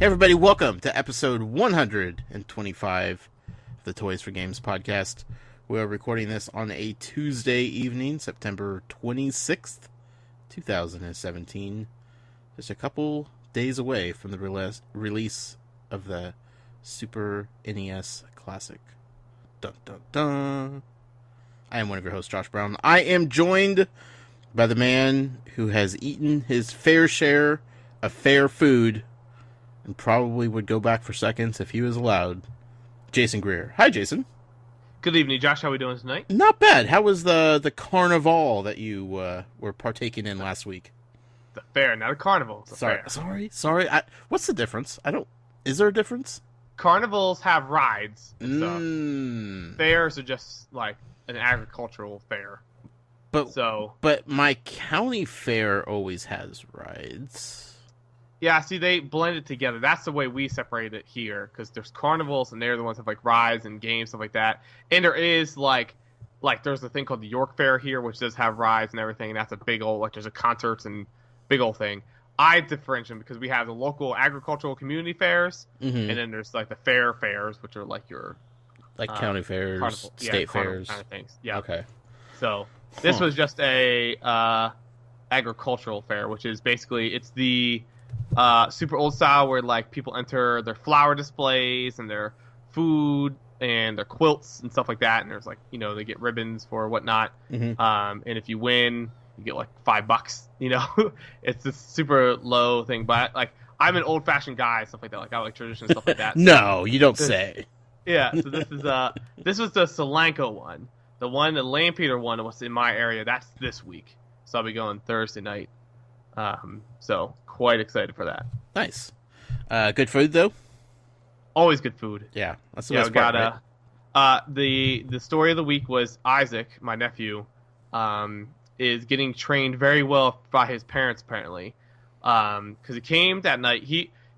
Everybody, welcome to episode 125 of the Toys for Games podcast. We're recording this on a Tuesday evening, September 26th, 2017. Just a couple days away from the release of the Super NES Classic. Dun, dun, dun. I am one of your hosts, Josh Brown. I am joined by the man who has eaten his fair share of fair food and probably would go back for seconds if he was allowed, Jason Greer. Hi, Jason. Good evening, Josh. How are we doing tonight? Not bad. How was the carnival that you were partaking in last week? The fair, not a carnival. It's a fair. Sorry. What's the difference? Is there a difference? Carnivals have rides and stuff. Fairs are just like an agricultural fair. But my county fair always has rides. Yeah, see, they blend it together. That's the way we separate it here, because there's carnivals, and they're the ones that have, like, rides and games, stuff like that. And there is, like there's a thing called the York Fair here, which does have rides and everything, and that's a big old, like, there's a concerts and big old thing. I differentiate them because we have the local agricultural community fairs, and then there's, like, the fair fairs, which are, like, your... Like county fairs, state fairs. Kind of things. Yeah. Okay. So, this was just a agricultural fair, which is basically, it's the... super old style where like people enter their flower displays and their food and their quilts and stuff like that, and there's like, you know, they get ribbons for whatnot, and if you win you get like $5, you know. It's this super low thing, but like I'm an old-fashioned guy, stuff like that, like I like tradition and stuff like that. No, you don't say. Yeah, so this is this was the Solanco one. The Lampeter one was in my area. That's this week, so I'll be going Thursday night. So quite excited for that. Nice. Good food though. Always good food. Yeah, that's the best part, right? The story of the week was Isaac, my nephew, is getting trained very well by his parents apparently, because he came that night.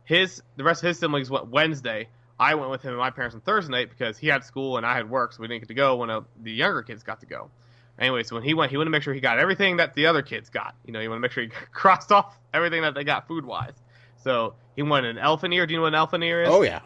The rest of his siblings went Wednesday. I went with him and my parents on Thursday night because he had school and I had work, so we didn't get to go when the younger kids got to go. Anyway, so when he wanted to make sure he got everything that the other kids got. You know, he wanted to make sure he crossed off everything that they got food-wise. So he wanted an elephant ear. Do you know what an elephant ear is? Oh, yeah.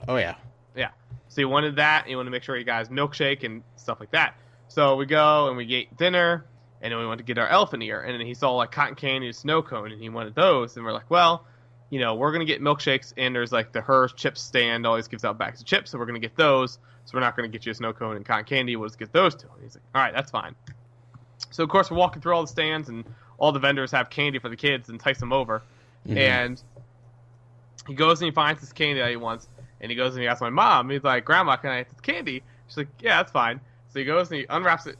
Yeah. So he wanted that, and he wanted to make sure he got his milkshake and stuff like that. So we go, and we ate dinner, and then we went to get our elephant ear. And then he saw, like, cotton candy and snow cone, and he wanted those. And we're like, well, you know, we're going to get milkshakes, and there's, like, the Hershey chips stand always gives out bags of chips, so we're going to get those. So we're not going to get you a snow cone and cotton candy. We'll just get those two. And he's like, all right, that's fine. So, of course, we're walking through all the stands, and all the vendors have candy for the kids and entice them over. And he goes and he finds this candy that he wants, and he goes and he asks my mom, he's like, Grandma, can I have this candy? She's like, yeah, that's fine. So he goes and he unwraps it.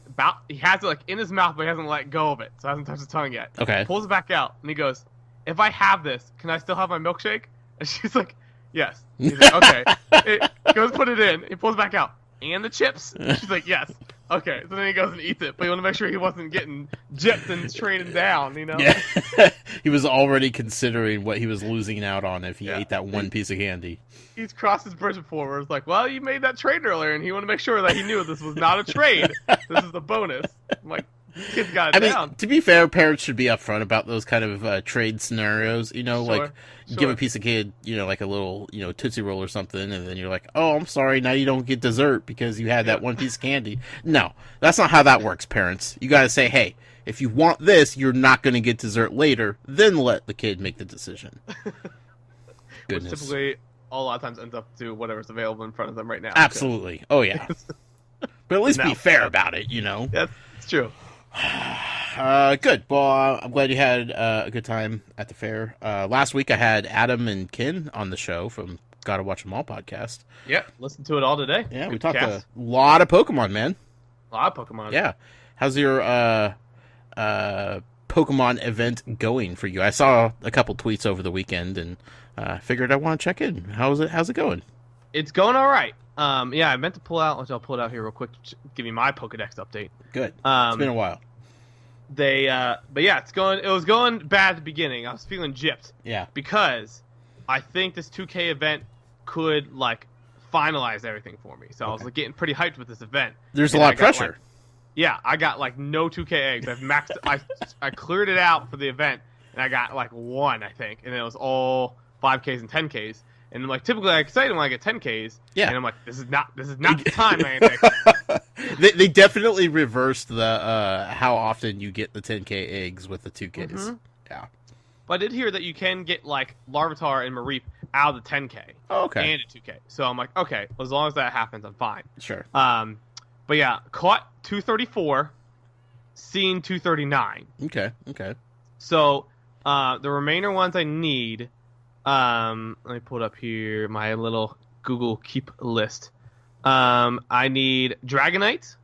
He has it, like, in his mouth, but he hasn't let go of it, so he hasn't touched his tongue yet. Okay. He pulls it back out, and he goes, if I have this, can I still have my milkshake? And she's like, yes. And he's like, okay. He goes put it in. He pulls it back out. And the chips? She's like, yes. Okay, so then he goes and eats it, but he wanted to make sure he wasn't getting gypped and traded down, you know? Yeah. He was already considering what he was losing out on if he ate that one piece of candy. He's crossed his bridge before where it's like, well, you made that trade earlier, and he wanted to make sure that he knew this was not a trade. This is a bonus. I'm like, kid's got it down. Mean, to be fair, parents should be upfront about those kind of trade scenarios, you know, sure. Give a piece of kid, you know, like a little, you know, Tootsie Roll or something, and then you're like, oh, I'm sorry, now you don't get dessert because you had that one piece of candy. No, that's not how that works, parents. You gotta say, hey, if you want this, you're not gonna get dessert later, then let the kid make the decision. Goodness. Which typically, a lot of times ends up to whatever's available in front of them right now. Absolutely. So. Oh, yeah. But at least be fair about it, you know? That's true. Good. Well, I'm glad you had a good time at the fair. Last week I had Adam and Ken on the show from Gotta Watch 'Em All podcast. Yeah, listen to it all today. Yeah, we talked a lot of Pokemon, man. A lot of Pokemon. Yeah. How's your Pokemon event going for you? I saw a couple tweets over the weekend and figured I want to check in. How's it going? It's going all right. Yeah, I meant to pull out, which I'll pull it out here real quick to give you my Pokedex update. Good. It's been a while. But yeah, it was going bad at the beginning. I was feeling gypped. Yeah. Because I think this 2K event could, like, finalize everything for me. So I was like, getting pretty hyped with this event. There's a lot of pressure. I got, like, no 2K eggs. I've maxed. I cleared it out for the event, and I got, like, one, I think. And it was all 5Ks and 10Ks. And I'm like, typically I get excited when I get 10Ks. Yeah. And I'm like, this is not the time, Niantic. They definitely reversed the how often you get the 10K eggs with the 2Ks. Mm-hmm. Yeah. But I did hear that you can get like Larvitar and Mareep out of the 10K. Oh, okay. And a 2K. So I'm like, okay, as long as that happens, I'm fine. Sure. But yeah, caught 234, seen 239. Okay. So the remainder ones I need. Let me pull it up here. My little Google Keep list. I need Dragonite,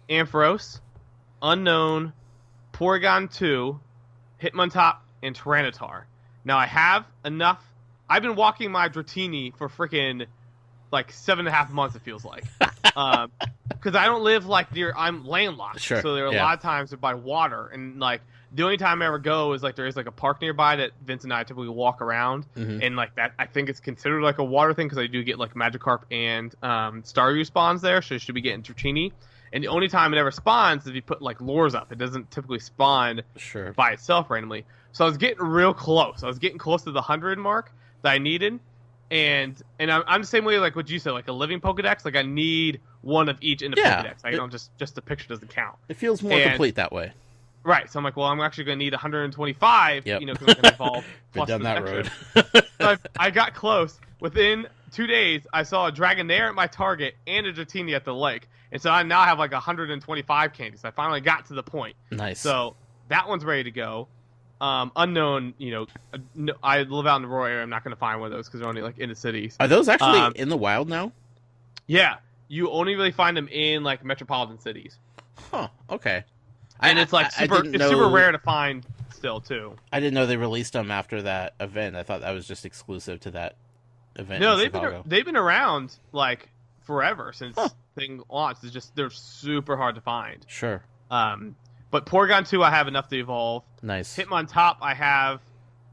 Ampharos, Unknown, Porygon 2, Hitmontop, and Tyranitar. Now I have enough. I've been walking my Dratini for freaking like 7.5 months. It feels like, because I don't live like near. I'm landlocked, sure. So there are a lot of times by water, and like the only time I ever go is like there is like a park nearby that Vince and I typically walk around, and like that I think it's considered like a water thing because I do get like Magikarp and Staryu spawns there, so you should be getting Dratini. And the only time it ever spawns is if you put like lures up. It doesn't typically spawn by itself randomly. So I was getting real close. I was getting close to the 100 mark that I needed. And I'm the same way like what you said, like a living Pokedex. Like I need one of each in the Pokedex. Like, just the picture doesn't count. It feels more complete that way. Right. So I'm like, well, I'm actually going to need 125. You know, because I'm going to evolve. Been down that road. So I got close. Within 2 days, I saw a Dragonair at my target and a Dratini at the lake. And so I now have like 125 candies. I finally got to the point. Nice. So that one's ready to go. Unknown, you know, I live out in the rural area. I'm not going to find one of those because they're only like in the cities. Are those actually in the wild now? Yeah. You only really find them in like metropolitan cities. Huh. Okay. And it's like super rare to find still too. I didn't know they released them after that event. I thought that was just exclusive to that event. No, they've been around like forever since thing launched. It's just they're super hard to find. Sure. But Porygon 2 I have enough to evolve. Nice. Hitmontop I have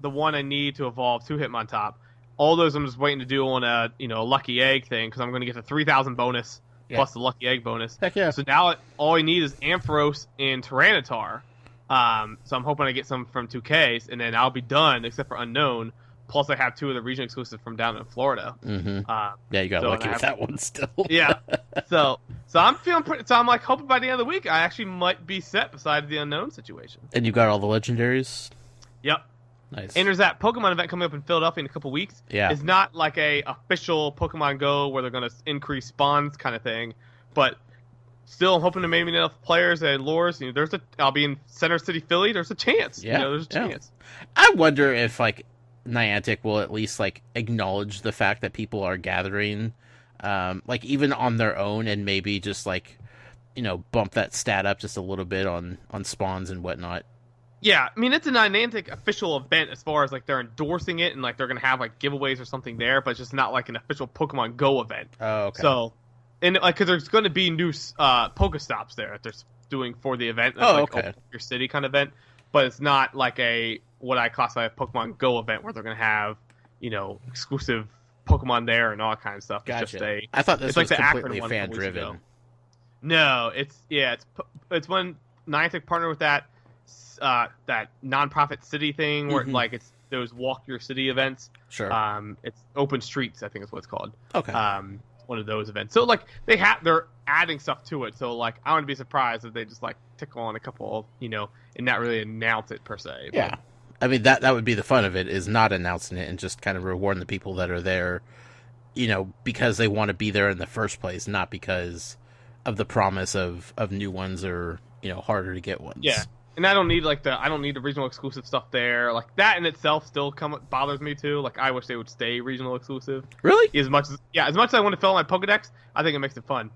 the one I need to evolve to Hitmontop. All those I'm just waiting to do on a lucky egg thing because I'm going to get the 3,000 bonus plus the lucky egg bonus. Heck yeah. So now all I need is Ampharos and Tyranitar. So I'm hoping I get some from 2Ks and then I'll be done except for Unknown. Plus I have 2 of the region exclusive from down in Florida. Yeah, you got lucky with that one still. Yeah. So I'm feeling pretty. So I'm like hoping by the end of the week I actually might be set beside the Unknown situation. And you got all the legendaries. Yep. Nice. And there's that Pokemon event coming up in Philadelphia in a couple weeks. Yeah. It's not like a official Pokemon Go where they're going to increase spawns kind of thing, but still I'm hoping to maybe enough players and lures. You know, I'll be in Center City, Philly. There's a chance. Yeah. There's a chance. I wonder if like Niantic will at least like acknowledge the fact that people are gathering, like even on their own, and maybe just like bump that stat up just a little bit on spawns and whatnot. Yeah, I mean it's a Niantic official event as far as like they're endorsing it and like they're gonna have like giveaways or something there, but it's just not like an official Pokemon Go event. Oh, okay. So, and like because there's going to be new Pokestops there that they're doing for the event. Okay. Your city kind of event, but it's not like what I classify a Pokemon Go event where they're gonna have exclusive Pokemon there and all that kind of stuff. Gotcha. It's just I thought this was like completely fan driven. No, it's when Niantic partnered with that nonprofit city thing where like it's those walk your city events. Sure. It's Open Streets, I think is what it's called. Okay. One of those events. So like they're adding stuff to it. So like I wouldn't be surprised if they just like tickle on a couple, and not really announce it per se. Yeah. But I mean that would be the fun of it, is not announcing it and just kind of rewarding the people that are there, because they want to be there in the first place, not because of the promise of new ones or harder to get ones. Yeah. And I don't need the regional exclusive stuff there. Like that in itself still bothers me too. Like I wish they would stay regional exclusive. Really? As much as I want to fill my Pokedex, I think it makes it fun.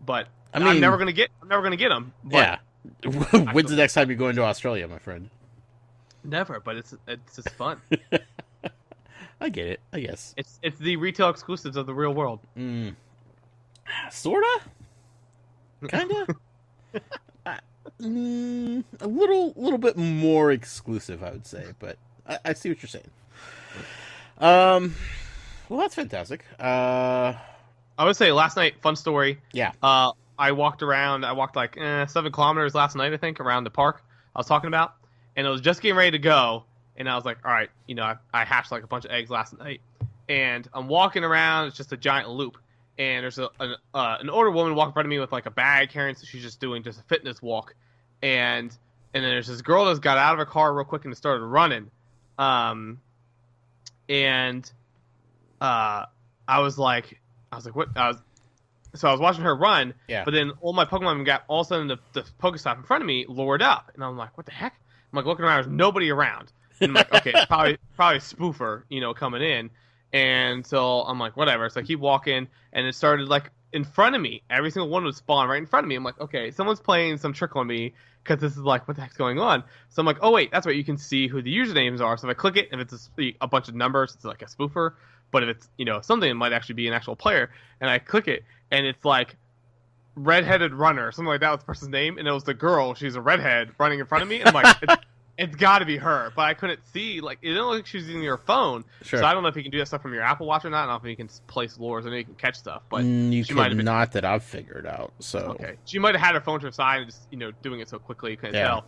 But I mean, I'm never gonna get them. But yeah. When's the next time you go into Australia, my friend? Never, but it's just fun. I get it, I guess. It's the retail exclusives of the real world. Sorta? Kinda? A little bit more exclusive, I would say, but I see what you're saying. Well, that's fantastic. I would say last night, fun story. Yeah. I walked like 7 kilometers last night, I think, around the park I was talking about, and I was just getting ready to go, and I was like, all right, I hatched like a bunch of eggs last night, and I'm walking around. It's just a giant loop, and there's an older woman walking in front of me with like a bag carrying, so she's just doing just a fitness walk, and then there's this girl that's got out of her car real quick and started running, and I was like, what? So I was watching her run, but then all my Pokemon got all of a sudden the Pokestop in front of me lured up, and I'm like, what the heck? I'm like looking around, there's nobody around, and I'm like, okay, it's probably a spoofer, coming in, and so I'm like, whatever. So I keep walking, and it started like in front of me. Every single one would spawn right in front of me. I'm like, okay, someone's playing some trick on me because this is like, what the heck's going on? So I'm like, oh wait, that's right, you can see who the usernames are. So if I click it, if it's a bunch of numbers, it's like a spoofer. But if it's something, it might actually be an actual player. And I click it, and it's like redheaded runner, something like that was the person's name, and it was the girl. She's a redhead running in front of me. And I'm like, it's got to be her, but I couldn't see. Like, it didn't look like she was using your phone. Sure. So I don't know if you can do that stuff from your Apple Watch or not. I don't know if you can place lures or you can catch stuff. But you she might have been not that I've figured out. So okay, she might have had her phone to her side and just doing it so quickly you couldn't tell.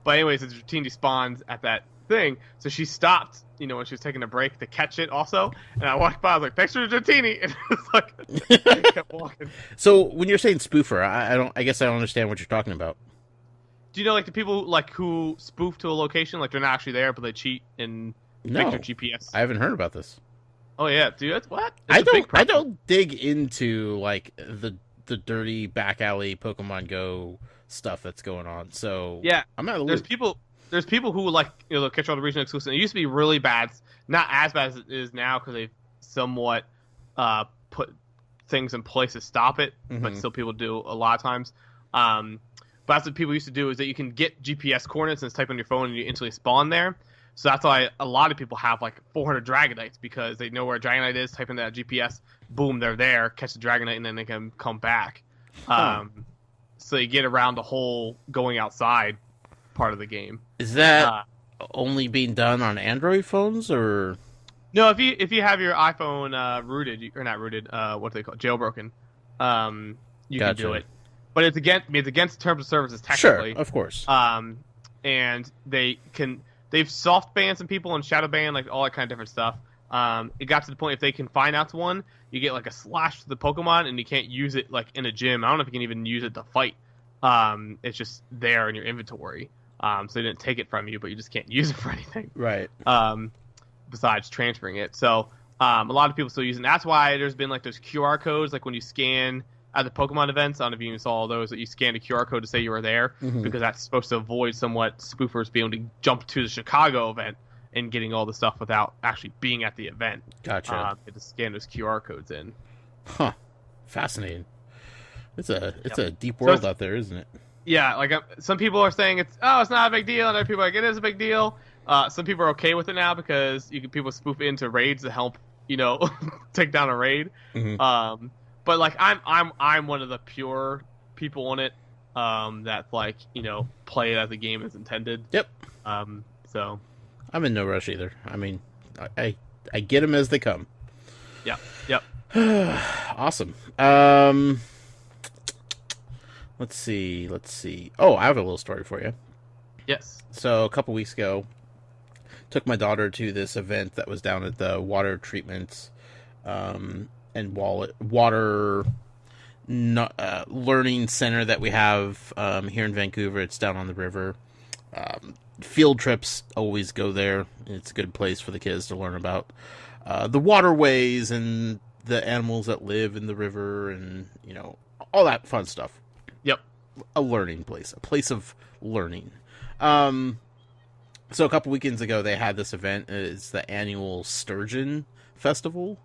But anyways, it routinely spawns at that thing, so she stopped. When she was taking a break to catch it also, and I walked by, I was like, thanks for the Dratini, and it's like, I kept walking. So when you're saying spoofer, I guess I don't understand what you're talking about. Do you know like the people like who spoof to a location, like they're not actually there, but they cheat and make their GPS? I haven't heard about this. Oh yeah, dude, that's what? I don't dig into like the dirty back alley Pokemon Go stuff that's going on. So yeah, I'm not. There's people who like they'll catch all the regional exclusive. It used to be really bad, not as bad as it is now because they've somewhat put things in place to stop it, but still people do a lot of times. But that's what people used to do is that you can get GPS coordinates and type on your phone and you instantly spawn there. So that's why a lot of people have like 400 Dragonites because they know where a Dragonite is, type in that GPS, boom, they're there, catch the Dragonite, and then they can come back. So you get around the whole going outside part of the game. Is that only being done on Android phones or? No, if you have your iPhone rooted or not rooted, what do they call it? Jailbroken, you can do it. But it's against terms of services technically. Sure, of course. And they've soft banned some people and shadow ban like all that kind of different stuff. It got to the point if they can find out one, you get like a slash to the Pokemon and you can't use it like in a gym. I don't know if you can even use it to fight. It's just there in your inventory. So they didn't take it from you, but you just can't use it for anything. Right. Besides transferring it. So a lot of people still use it. And that's why there's been like those QR codes, like when you scan at the Pokemon events. I don't know if you even saw all those, that you scanned a QR code to say you were there, because that's supposed to avoid somewhat spoofers being able to jump to the Chicago event and getting all the stuff without actually being at the event. Gotcha. To scan those QR codes in. Huh. Fascinating. It's a deep world out there, isn't it? Yeah, like some people are saying it's not a big deal, and other people are like it is a big deal. Some people are okay with it now because people spoof into raids to help take down a raid. But like I'm one of the pure people on it that like play it as the game is intended. Yep. So I'm in no rush either. I mean, I get them as they come. Yeah. Yep. Awesome. Let's see. Oh, I have a little story for you. Yes. So a couple weeks ago, took my daughter to this event that was down at the water treatment and water learning center that we have here in Vancouver. It's down on the river. Field trips always go there. It's a good place for the kids to learn about the waterways and the animals that live in the river and all that fun stuff. Yep. A learning place, a place of learning. So a couple weekends ago, they had this event. It's the annual Sturgeon Festival.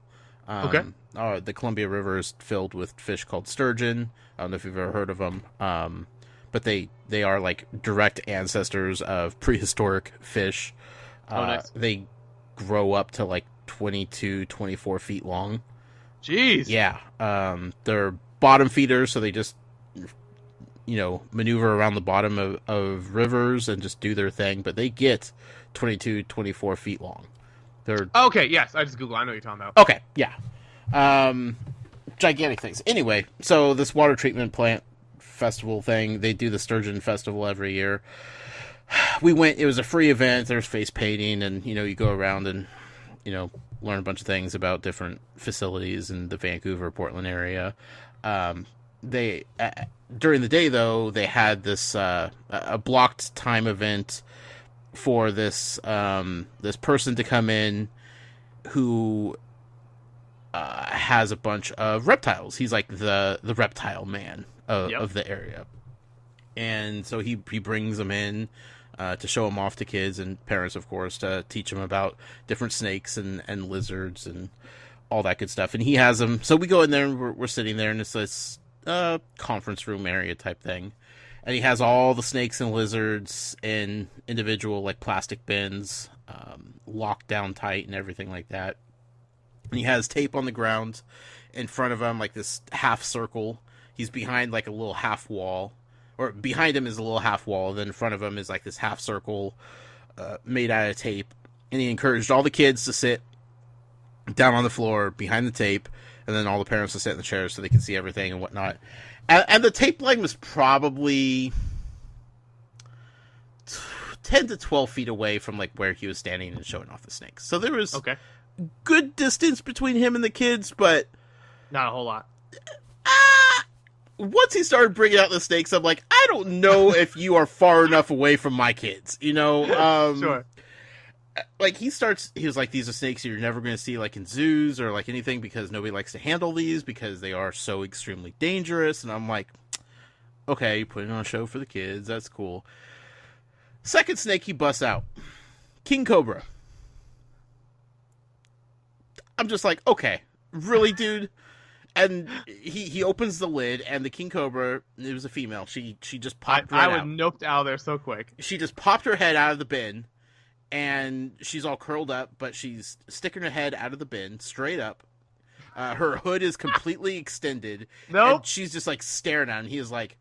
Okay. The Columbia River is filled with fish called sturgeon. I don't know if you've ever heard of them. But they are like direct ancestors of prehistoric fish. Nice. They grow up to like 22, 24 feet long. Jeez. Yeah. They're bottom feeders, so they just maneuver around the bottom of rivers and just do their thing, but they get 22, 24 feet long. They're okay. Yes, I just Googled. I know what you're talking about. Okay, yeah. Gigantic things. Anyway, so this water treatment plant festival thing, they do the Sturgeon Festival every year. We went. It was a free event. There's face painting, and you go around and learn a bunch of things about different facilities in the Vancouver, Portland area. They during the day, though, they had this a blocked time event for this this person to come in who has a bunch of reptiles. He's like the reptile man of the area. And so he brings them in to show them off to kids and parents, of course, to teach them about different snakes and lizards and all that good stuff. And he has them. So we go in there and we're sitting there, and it's this conference room area type thing. And he has all the snakes and lizards in individual like plastic bins, locked down tight and everything like that. And he has tape on the ground in front of him, like this half circle. He's behind like a little half wall. Or behind him is a little half wall. Then in front of him is like this half circle made out of tape. And he encouraged all the kids to sit down on the floor behind the tape. And then all the parents to sit in the chairs so they can see everything and whatnot. And the tape line was probably 10 to 12 feet away from like where he was standing and showing off the snakes. So there was good distance between him and the kids, but not a whole lot. Once he started bringing out the snakes, I'm like, I don't know if you are far enough away from my kids, you know? Sure. Like, he was like, these are snakes you're never going to see, like, in zoos or, like, anything, because nobody likes to handle these because they are so extremely dangerous. And I'm like, okay, you're putting on a show for the kids. That's cool. Second snake he busts out. King Cobra. I'm just like, okay, really, dude? And he opens the lid, and the King Cobra, it was a female. She just popped right out. I would noped out of there so quick. She just popped her head out of the bin, and she's all curled up, but she's sticking her head out of the bin, straight up. Her hood is completely extended. Nope. And she's just, like, staring at him. He is like,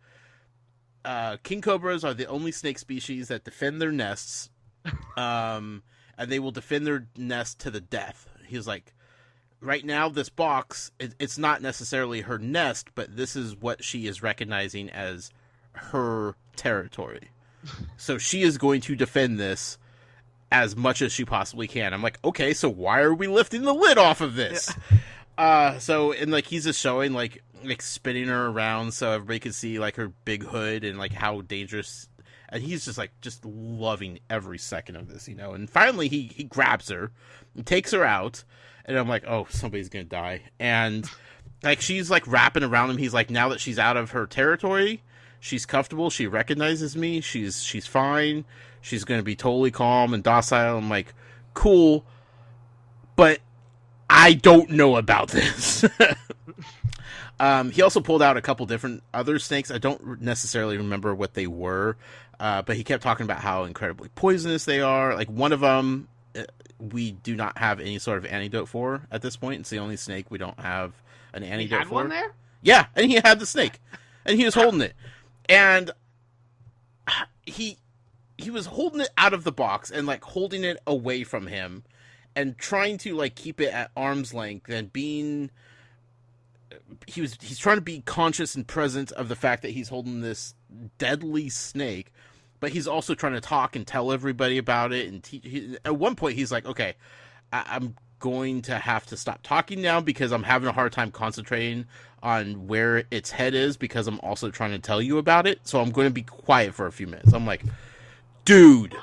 King Cobras are the only snake species that defend their nests, and they will defend their nest to the death. He was like, right now, this box, it's not necessarily her nest, but this is what she is recognizing as her territory. So she is going to defend this as much as she possibly can. I'm like, okay, so why are we lifting the lid off of this? Yeah. And like, he's just showing, like spinning her around so everybody can see, like, her big hood and, like, how dangerous. And he's just, like, just loving every second of this, you know? And finally, he grabs her and takes her out. And I'm like, oh, somebody's going to die. And, like, she's, like, wrapping around him. He's like, now that she's out of her territory, she's comfortable. She recognizes me. She's fine. She's going to be totally calm and docile. I'm like, cool. But I don't know about this. He also pulled out a couple different other snakes. I don't necessarily remember what they were. But he kept talking about how incredibly poisonous they are. Like, one of them, we do not have any sort of antidote for at this point. It's the only snake we don't have an antidote for. He had one there? Yeah, and he had the snake. And he was holding it. And he was holding it out of the box and, like, holding it away from him and trying to, like, keep it at arm's length and being... He's trying to be conscious and present of the fact that he's holding this deadly snake, but he's also trying to talk and tell everybody about it. And at one point, he's like, okay, I'm going to have to stop talking now because I'm having a hard time concentrating on where its head is because I'm also trying to tell you about it. So I'm going to be quiet for a few minutes. I'm like, dude,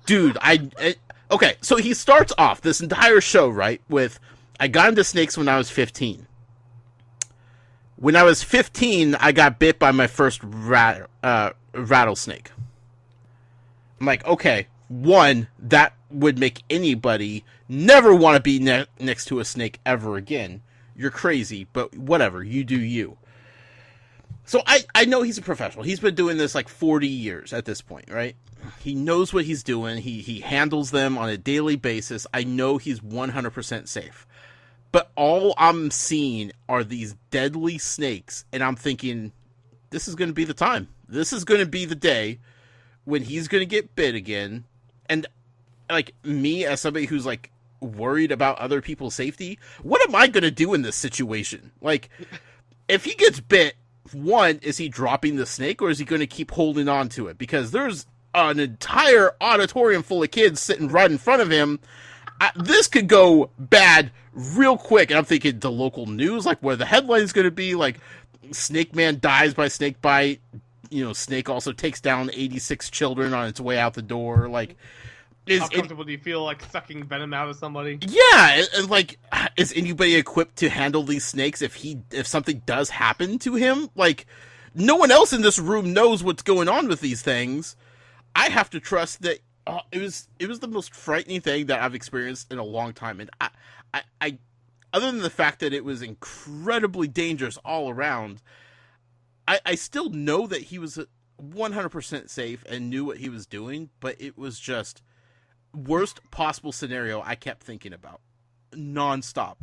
okay. So he starts off this entire show, right, with, I got into snakes when I was 15. When I was 15, I got bit by my first rattlesnake. I'm like, okay, one, that would make anybody never want to be next to a snake ever again. You're crazy, but whatever, you do you. So I know he's a professional. He's been doing this like 40 years at this point, right? He knows what he's doing. He handles them on a daily basis. I know he's 100% safe. But all I'm seeing are these deadly snakes, and I'm thinking, this is going to be the time. This is going to be the day when he's going to get bit again. And, like, me as somebody who's, like, worried about other people's safety, what am I going to do in this situation? Like, if he gets bit, one, is he dropping the snake, or is he going to keep holding on to it? Because there's an entire auditorium full of kids sitting right in front of him. this could go bad real quick. And I'm thinking the local news, like where the headline's going to be, like Snake Man dies by snake bite. Snake also takes down 86 children on its way out the door. Like, how comfortable do you feel like sucking venom out of somebody? Yeah, and like, is anybody equipped to handle these snakes if something does happen to him? Like, no one else in this room knows what's going on with these things. I have to trust that it was the most frightening thing that I've experienced in a long time, and I other than the fact that it was incredibly dangerous all around, I still know that he was 100% safe and knew what he was doing, but it was just worst possible scenario I kept thinking about nonstop.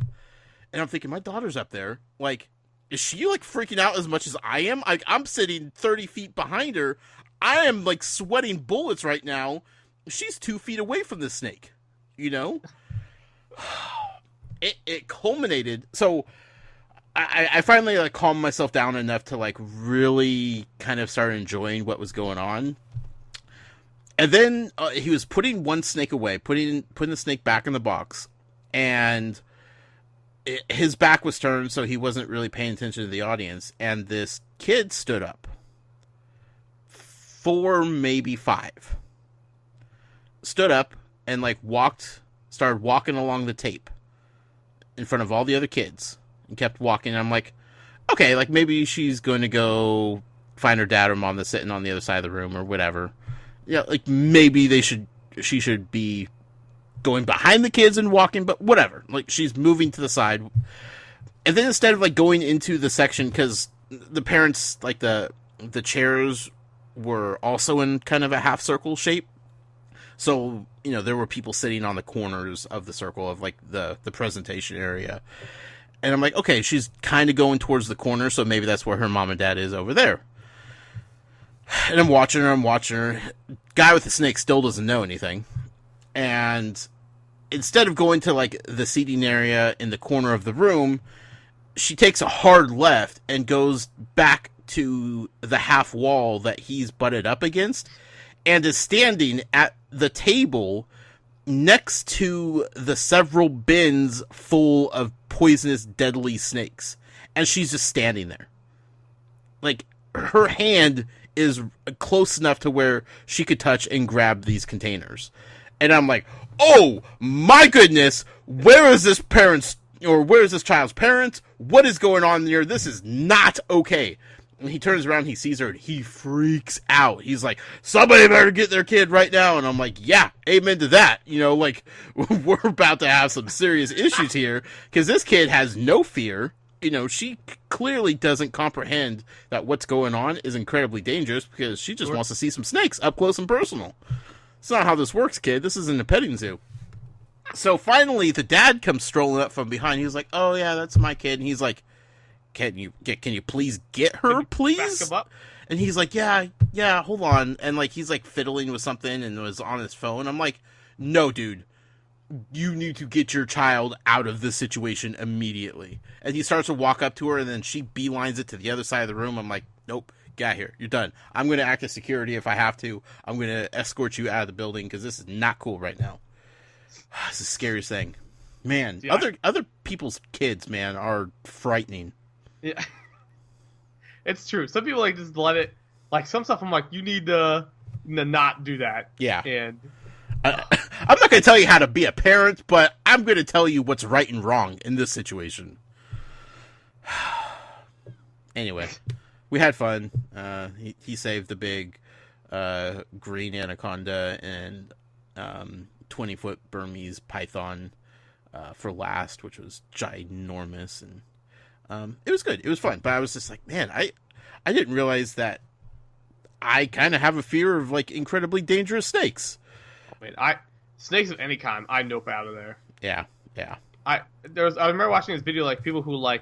And I'm thinking, my daughter's up there, like, is she like freaking out as much as I am? I'm sitting 30 feet behind her. I am like sweating bullets right now. She's 2 feet away from the snake, It culminated. So I finally like calmed myself down enough to like really kind of start enjoying what was going on. And then he was putting one snake away, putting the snake back in the box, and his back was turned, so he wasn't really paying attention to the audience. And this kid stood up, 4, maybe 5, stood up and like started walking along the tape in front of all the other kids, and kept walking. And I'm like, okay, like maybe she's going to go find her dad or mom that's sitting on the other side of the room or whatever. Yeah, like maybe she should be going behind the kids and walking, but whatever. Like, she's moving to the side. And then instead of like going into the section, because the parents, like the chairs were also in kind of a half circle shape. So, there were people sitting on the corners of the circle of like the presentation area. And I'm like, okay, she's kind of going towards the corner, so maybe that's where her mom and dad is over there. And I'm watching her. Guy with the snake still doesn't know anything. And instead of going to like the seating area in the corner of the room, she takes a hard left and goes back to the half wall that he's butted up against, and is standing at the table next to the several bins full of poisonous, deadly snakes. And she's just standing there. Like, her hand is close enough to where she could touch and grab these containers. And I'm like, oh my goodness, where is this child's parents? What is going on here? This is not okay. And he turns around, he sees her, and he freaks out. He's like, somebody better get their kid right now. And I'm like, yeah, amen to that. Like, we're about to have some serious issues here, because this kid has no fear. She clearly doesn't comprehend that what's going on is incredibly dangerous, because she just wants to see some snakes up close and personal. It's not how this works, kid. This isn't a petting zoo. So finally, the dad comes strolling up from behind. He's like, oh yeah, that's my kid. And he's like, can you please get her, please? Back him up? And he's like, yeah, hold on. And like, he's like fiddling with something and was on his phone. I'm like, no, dude. You need to get your child out of this situation immediately. And he starts to walk up to her, and then she beelines it to the other side of the room. I'm like, nope, get out here. You're done. I'm going to act as security if I have to. I'm going to escort you out of the building, because this is not cool right now. It's the scariest thing. Man, yeah. Other people's kids, man, are frightening. Yeah. It's true. Some people like just let it, like some stuff I'm like, you need to not do that. Yeah. And I'm not going to tell you how to be a parent, but I'm going to tell you what's right and wrong in this situation. Anyway, we had fun. He saved the big green anaconda and 20-foot Burmese python for last, which was ginormous, and it was good. It was fun, but I was just like, man, I didn't realize that I kind of have a fear of like incredibly dangerous snakes. Snakes of any kind, I nope out of there. Yeah. I remember watching this video, like people who I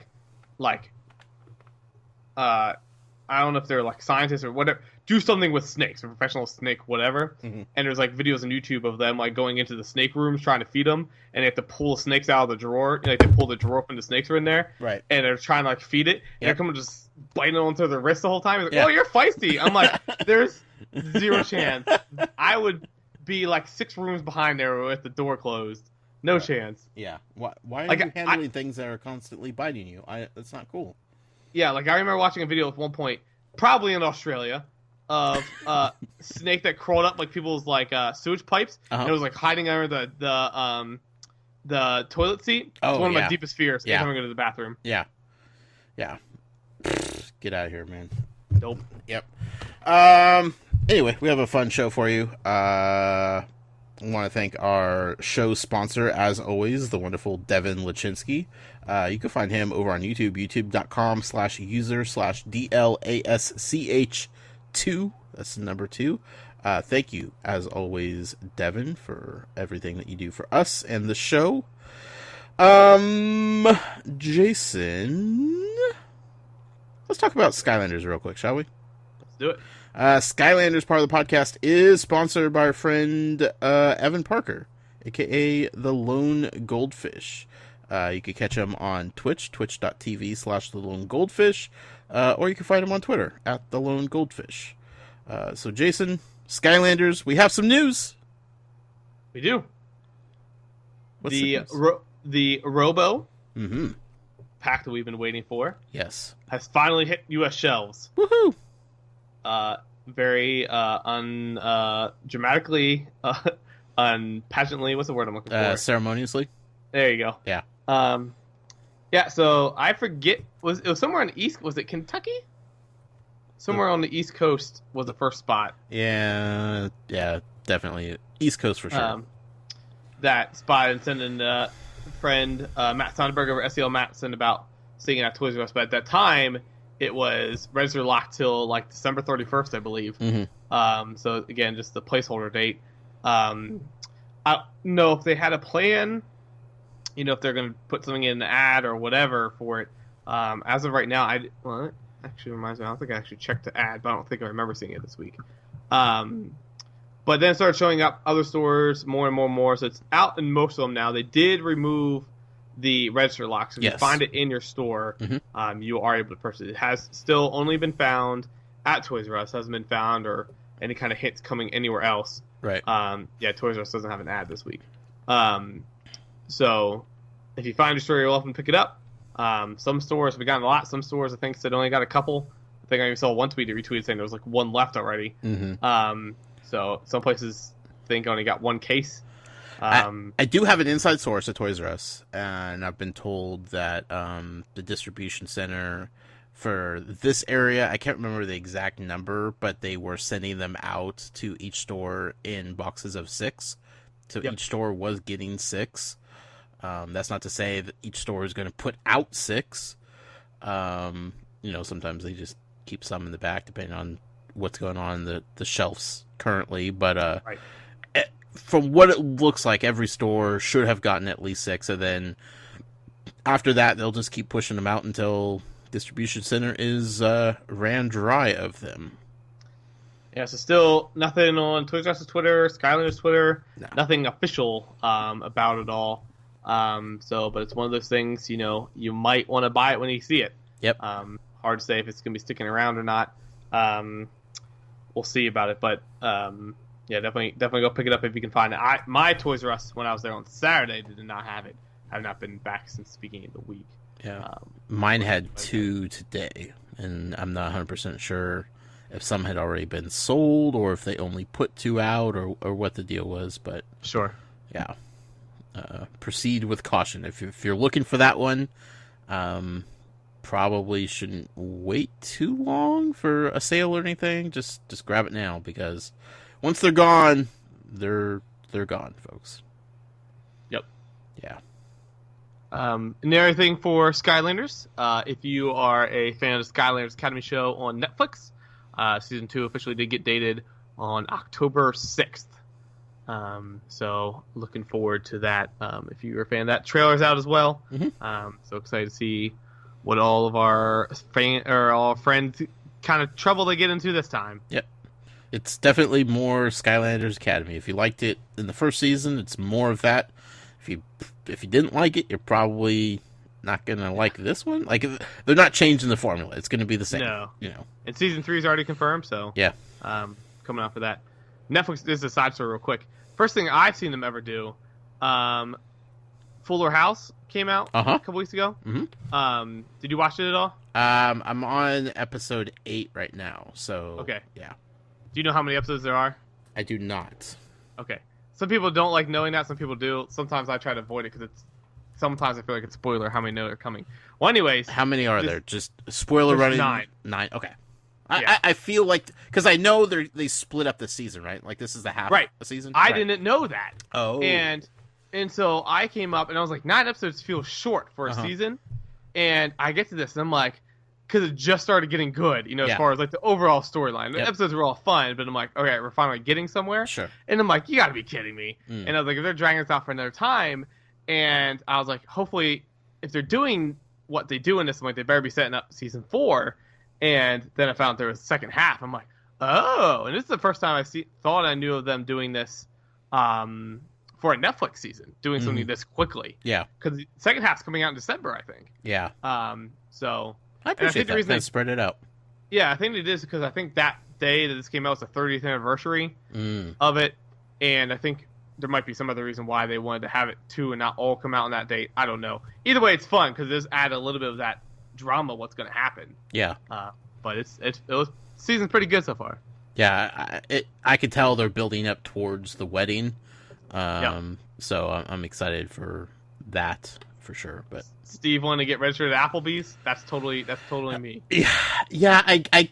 don't know if they're like scientists or whatever, do something with snakes, a professional snake, whatever. Mm-hmm. And there's like videos on YouTube of them like going into the snake rooms trying to feed them, and they have to pull snakes out of the drawer. Like they pull the drawer open, the snakes are in there, right? And they're trying to like feed it, and they're coming just biting onto their wrist the whole time. It's like, oh, you're feisty. I'm like, there's zero chance. I would be like 6 rooms behind there with the door closed, No chance. Yeah. Why are Like, you handling things that are constantly biting you? That's not cool. Yeah, like I remember watching a video at one point, probably in Australia, of snake that crawled up like people's like sewage pipes, and it was like hiding under the toilet seat. Oh, it's one of yeah. my deepest fears. Yeah. Anytime I go to the bathroom. Yeah. Yeah. Get out of here, man. Nope. Yep. Anyway, we have a fun show for you. I want to thank our show sponsor, as always, the wonderful Devin Lachinsky. You can find him over on YouTube, youtube.com/user/DLASCH2. That's the number 2. Thank you, as always, Devin, for everything that you do for us and the show. Jason, let's talk about Skylanders real quick, shall we? Let's do it. Skylanders, part of the podcast, is sponsored by our friend Evan Parker, aka the Lone Goldfish. You can catch him on Twitch, twitch.tv/the Lone Goldfish, or you can find him on Twitter at the Lone Goldfish. So, Jason, Skylanders, we have some news. We do. What's the news? The Robo Mm-hmm. pack that we've been waiting for Yes. has finally hit U.S. shelves. Woohoo! Very dramatically, unpassionately. What's the word I'm looking for? Ceremoniously. There you go. Yeah. Yeah. So I forget. It was somewhere on the east? Was it Kentucky? Somewhere on the East Coast was the first spot. Yeah. Yeah. Definitely East Coast for sure. That spot, and sending friend Matt Sonderberg over SEL Matt sent about seeing it at Toys R Us. But at that time, it was register locked till like December 31st, I believe. Mm-hmm. So again, just the placeholder date. I don't know if they had a plan. If they're going to put something in the ad or whatever for it. As of right now, it actually reminds me. I don't think I actually checked the ad, but I don't think I remember seeing it this week. But then it started showing up other stores more and more and more. So it's out in most of them now. They did remove the register lock. So if you find it in your store, you are able to purchase it. It has still only been found at Toys R Us. Hasn't been found or any kind of hints coming anywhere else. Right. Yeah, Toys R Us doesn't have an ad this week. So if you find your store, you're welcome to pick it up. Some stores, we got a lot. Some stores, I think, said only got a couple. I think I even saw one tweet that retweeted saying there was like one left already. Mm-hmm. So some places think only got one case. I do have an inside source at Toys R Us, and I've been told that the distribution center for this area, I can't remember the exact number, but they were sending them out to each store in boxes of 6. So each store was getting 6. That's not to say that each store is going to put out 6. Sometimes they just keep some in the back depending on what's going on in the shelves currently. But from what it looks like, every store should have gotten at least 6. And then after that, they'll just keep pushing them out until distribution center is ran dry of them. Yeah, so still nothing on Toys R Us Twitter, Skylanders Twitter, No. nothing official about it all. But it's one of those things, you might want to buy it when you see it. Yep. Hard to say if it's going to be sticking around or not. We'll see about it, but definitely go pick it up if you can find it. My Toys R Us, when I was there on Saturday, did not have it. I have not been back since the beginning of the week. Yeah. Mine had 2 today, and I'm not 100% sure if some had already been sold or if they only put 2 out or what the deal was, but Sure. Yeah. Proceed with caution. If you're looking for that one, probably shouldn't wait too long for a sale or anything. Just grab it now, because once they're gone, they're gone, folks. Yep. Yeah. And the other thing for Skylanders, if you are a fan of the Skylanders Academy show on Netflix, season 2 officially did get dated on October 6th. So looking forward to that. If you're a fan of that, trailer's out as well. Mm-hmm. So excited to see what all of our friends kind of trouble they get into this time. Yep. It's definitely more Skylanders Academy. If you liked it in the first season, it's more of that. If you didn't like it, you're probably not gonna like this one. Like, they're not changing the formula. It's gonna be the same. No. And season 3 is already confirmed, so yeah. Coming out for that. Netflix, this is a side story real quick. First thing I've seen them ever do, Fuller House came out a couple weeks ago. Mm-hmm. Did you watch it at all? I'm on episode 8 right now, so Okay. yeah. Do you know how many episodes there are? I do not. Okay. Some people don't like knowing that. Some people do. Sometimes I try to avoid it because sometimes I feel like it's a spoiler how many know they're coming. Well, anyways. How many are there? Just spoiler running? 9. 9. Okay. Yeah. I feel like, because I know they split up the season, right? Like this is the half right. a season. I didn't know that. Oh. And so I came up and I was like, 9 episodes feel short for a season. And I get to this and I'm like, because it just started getting good, as far as like the overall storyline. The episodes were all fun, but I'm like, okay, we're finally getting somewhere. Sure. And I'm like, you got to be kidding me. And I was like, if they're dragging this out for another time, and I was like, hopefully, if they're doing what they do in this, I'm like, they better be setting up season 4. And then I found there was a second half. I'm like, oh, and this is the first time thought I knew of them doing this for a Netflix season, doing something this quickly. Yeah. Because the second half's coming out in December, I think. Yeah. So I appreciate that. They spread it out. Yeah, I think it is because I think that day that this came out was the 30th anniversary of it, and I think there might be some other reason why they wanted to have it too and not all come out on that date. I don't know. Either way, it's fun because it does add a little bit of that drama. What's going to happen? Yeah. But it was season's pretty good so far. Yeah, I could tell they're building up towards the wedding. So I'm excited for that for sure. But Steve wanted to get registered at Applebee's. That's totally me. Yeah. I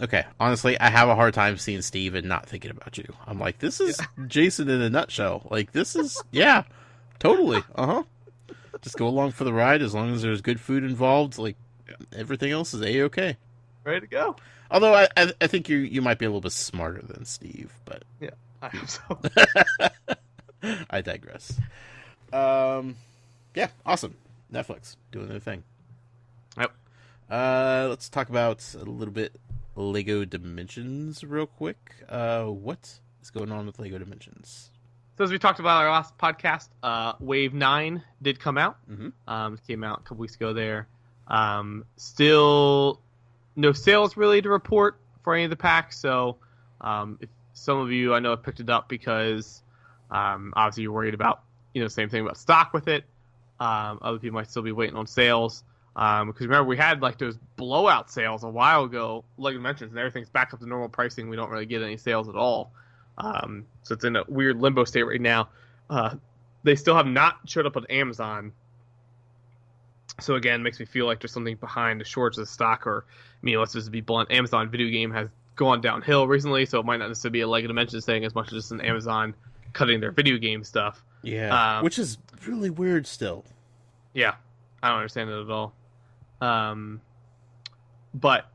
okay. Honestly, I have a hard time seeing Steve and not thinking about you. I'm like, this is Jason in a nutshell. Like, this is totally. Just go along for the ride as long as there's good food involved. Like, everything else is A-okay. Ready to go. Although I think you might be a little bit smarter than Steve, but yeah, I hope so. I digress. Yeah, awesome. Netflix doing their thing. Yep. Let's talk about a little bit Lego Dimensions real quick. What is going on with Lego Dimensions? So as we talked about our last podcast, Wave 9 did come out. Mm-hmm. It came out a couple weeks ago there. Still no sales really to report for any of the packs. So if some of you I know have picked it up because obviously you're worried about same thing about stock with it. Other people might still be waiting on sales. Because remember we had like those blowout sales a while ago, like you mentioned, and everything's back up to normal pricing. We don't really get any sales at all. So it's in a weird limbo state right now. They still have not showed up on Amazon. So again, it makes me feel like there's something behind the shortage of stock, or let's just be blunt. Amazon video game has gone downhill recently, so it might not necessarily be a Lego Dimensions thing as much as just an Amazon cutting their video game stuff. Yeah, which is really weird still. Yeah, I don't understand it at all. But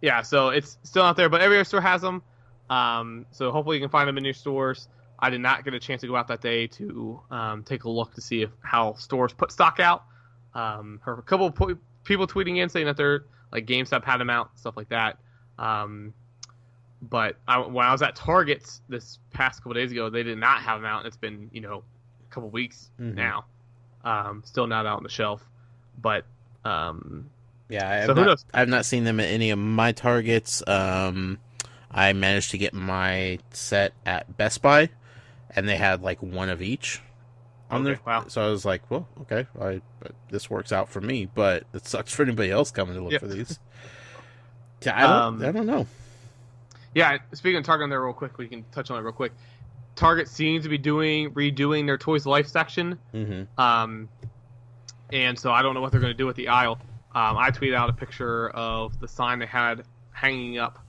yeah, so it's still out there, but every other store has them. So hopefully you can find them in your stores. I did not get a chance to go out that day to take a look to see how stores put stock out. Heard a couple of people tweeting in saying that they're like GameStop had them out, stuff like that. But when I was at Target's this past couple days ago, they did not have them out. And it's been a couple weeks now. Still not out on the shelf, but yeah, I have not seen them at any of my Targets. I managed to get my set at Best Buy, and they had like one of each on there. Wow. So I was like, well, okay, this works out for me, but it sucks for anybody else coming to look for these. I don't know. Yeah, speaking of Target there real quick, we can touch on it real quick. Target seems to be redoing their Toys to Life section. Mm-hmm. And so I don't know what they're going to do with the aisle. I tweeted out a picture of the sign they had hanging up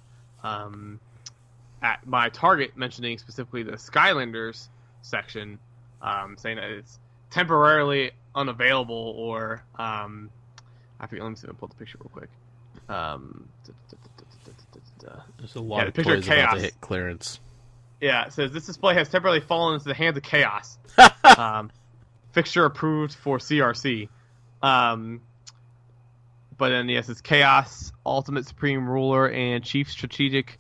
at my Target, mentioning specifically the Skylanders section, saying that it's temporarily unavailable, or I forget. Let me see. I'll pull the picture real quick. There's a lot of toys about to hit clearance. Yeah, it says this display has temporarily fallen into the hands of chaos. Fixture approved for CRC. But then, yes, it's Chaos, Ultimate Supreme Ruler, and Chief Strategic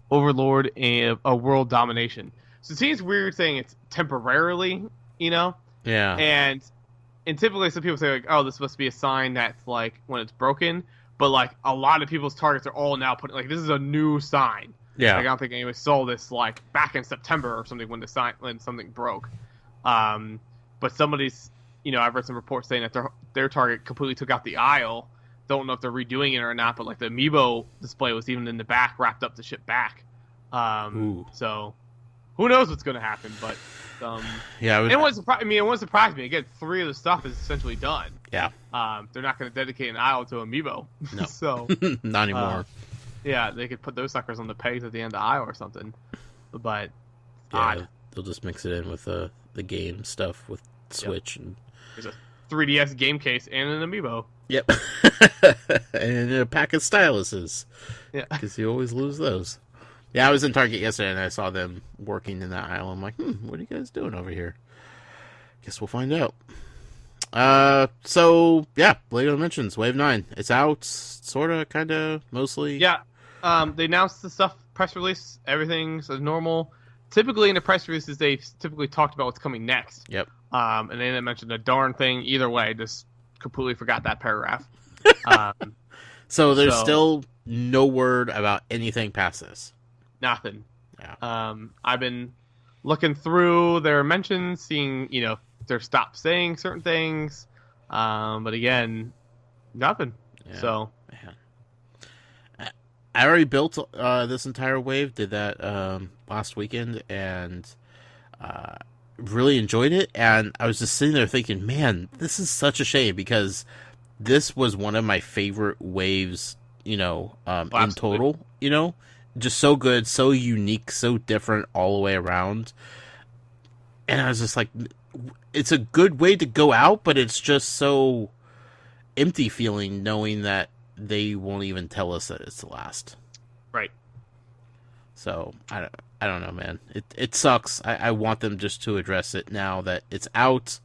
Overlord and a World Domination. So it seems weird saying it's temporarily, Yeah. And typically some people say, like, oh, this must be a sign that's, like, when it's broken. But, like, a lot of people's Targets are all now putting, like, this is a new sign. Yeah. Like, I don't think anyone saw this, like, back in September or something when something broke. But somebody's I've read some reports saying that their Target completely took out the aisle. Don't know if they're redoing it or not, but like the amiibo display was even in the back, wrapped up to ship back. So who knows what's going to happen? But yeah, it wouldn't surprise me. Again, 3 of the stuff is essentially done. Yeah, they're not going to dedicate an aisle to amiibo. No, so not anymore. Yeah, they could put those suckers on the pegs at the end of the aisle or something. But yeah, they'll just mix it in with the game stuff with Switch. Yep. And there's a 3DS game case and an amiibo. Yep, and a pack of styluses. Yeah, because you always lose those. Yeah, I was in Target yesterday and I saw them working in that aisle. I'm like, what are you guys doing over here? Guess we'll find out. So yeah, Lego Dimensions Wave 9. It's out, sorta, kinda, mostly. Yeah. They announced the stuff, press release, everything's as normal. Typically in the press releases, they typically talked about what's coming next. Yep. And they didn't mention a darn thing either way. Just completely forgot that paragraph. So there's still no word about anything past this. Nothing. Yeah. I've been looking through their mentions, seeing, they're stopped saying certain things. But again, nothing. Yeah. So. Man. I already built this entire wave, did that last weekend, and really enjoyed it. And I was just sitting there thinking, man, this is such a shame, because this was one of my favorite waves, in total, just so good, so unique, so different all the way around. And I was just like, it's a good way to go out, but it's just so empty feeling knowing that they won't even tell us that it's the last. Right. So I don't know, man. It sucks. I want them just to address it now that it's out.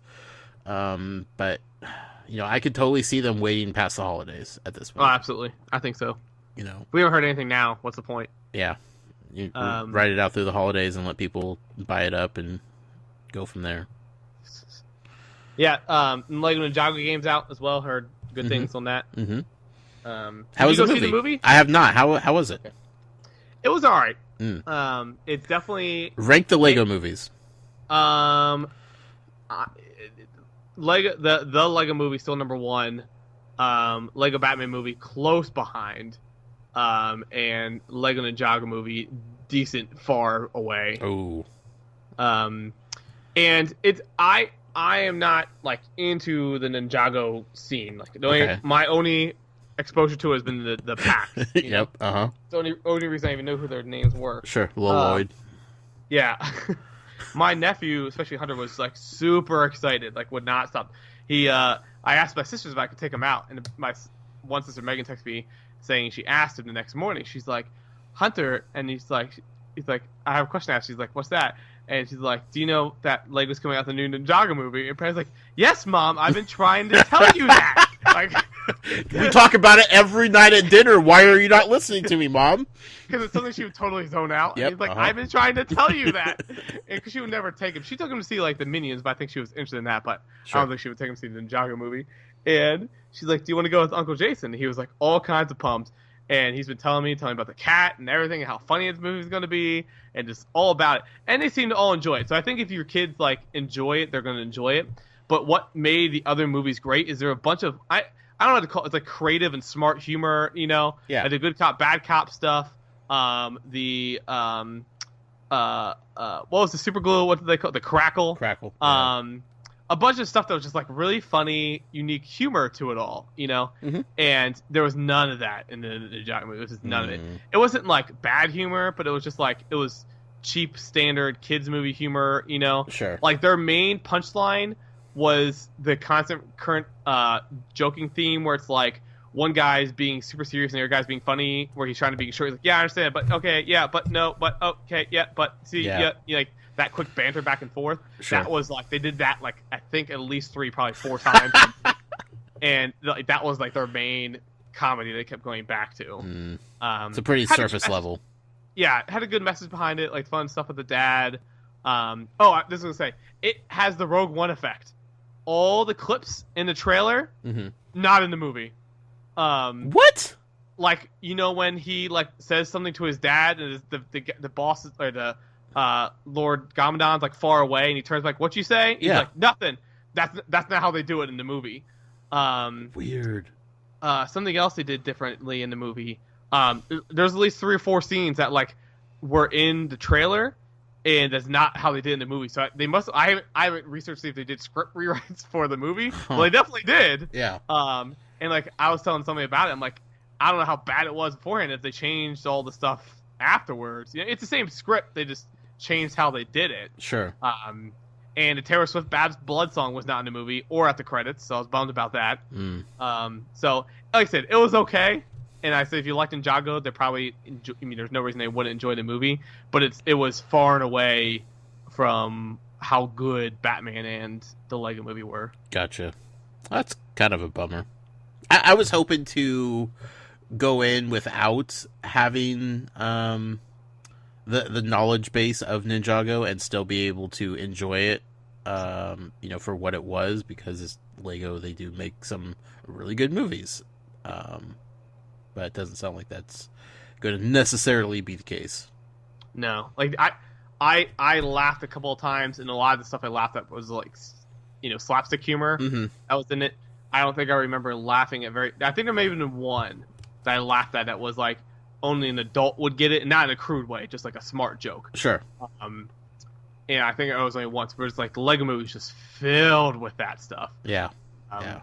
But I could totally see them waiting past the holidays at this point. Oh, absolutely. I think so. If we haven't heard anything now, what's the point? Yeah. You write it out through the holidays and let people buy it up and go from there. Yeah. Lego Ninjago game's out as well. Heard good things on that. Mm-hmm. How was the movie? See the movie? I have not. How was it? Okay. It was all right. It's definitely rank the Lego movies. Lego the Lego movie still number 1. Lego Batman movie close behind. And Lego Ninjago movie decent far away. Oh. And it's I am not like into the Ninjago scene. Like my only exposure to it has been the pack. Yep. Uh-huh. The only reason I even know who their names were. Sure. Lloyd. Yeah. My nephew, especially Hunter, was like super excited, like would not stop. I asked my sisters if I could take him out, and my one sister Megan texted me saying she asked him the next morning. She's like, Hunter, and he's like, I have a question to ask. She's like, what's that? And she's like, do you know that Lego's coming out the new Ninjago movie? And Perry's like, yes, Mom, I've been trying to tell you that. Like, we talk about it every night at dinner. Why are you not listening to me, Mom? Because it's something she would totally zone out. Yep, and he's like, I've been trying to tell you that. Because she would never take him. She took him to see like the Minions, but I think she was interested in that. But sure. I don't think she would take him to see the Ninjago movie. And she's like, do you want to go with Uncle Jason? And he was like, all kinds of pumped. And he's been telling me about the cat and everything and how funny this movie is going to be and just all about it. And they seem to all enjoy it. So I think if your kids like enjoy it, they're going to enjoy it. But what made the other movies great is there are a bunch of I don't know what to call it. It's like creative and smart humor, Yeah. Like the good cop, bad cop stuff. What was the super glue? What did they call it? The crackle. Crackle. A bunch of stuff that was just like really funny, unique humor to it all, Mm-hmm. And there was none of that in the Ninjago movie. It was just none of it. It wasn't like bad humor, but it was just like it was cheap, standard kids movie humor, Sure. Like their main punchline was the constant current joking theme where it's like one guy's being super serious and the other guy's being funny, where he's trying to be short. He's like, yeah, I understand, but okay, yeah, but no, but okay, yeah, but see, yeah like that quick banter back and forth. Sure. That was like they did that like I think at least 3, probably 4 times, and like that was like their main comedy they kept going back to. It's a pretty surface level. Yeah, it had a good message behind it, like fun stuff with the dad. This was gonna say it has the Rogue One effect. All the clips in the trailer, not in the movie. What? Like when he like says something to his dad, and the boss or the Lord Gamadon's like far away, and he turns like, "What you say?" He's like, "Nothing." that's not how they do it in the movie. Weird. Something else they did differently in the movie. There's at least 3 or 4 scenes that like were in the trailer, and that's not how they did in the movie. So they must. I haven't researched to see if they did script rewrites for the movie. Well, they definitely did. Yeah. And like I was telling somebody about it, I'm like, I don't know how bad it was beforehand. If they changed all the stuff afterwards, it's the same script. They just changed how they did it. Sure. And the Taylor Swift Bab's Blood song was not in the movie or at the credits, so I was bummed about that. So, like I said, it was okay. And I said if you liked Ninjago, they probably there's no reason they wouldn't enjoy the movie. But it was far and away from how good Batman and the Lego movie were. Gotcha. That's kind of a bummer. I was hoping to go in without having the knowledge base of Ninjago and still be able to enjoy it, for what it was, because it's Lego. They do make some really good movies, but it doesn't sound like that's going to necessarily be the case. No, like I laughed a couple of times, and a lot of the stuff I laughed at was like, slapstick humor that was in it. I don't think I remember laughing at I think there may have been one that I laughed at that was like only an adult would get it, and not in a crude way, just like a smart joke. Sure. And I think it was only once, but it's like the Lego movie is just filled with that stuff. Yeah.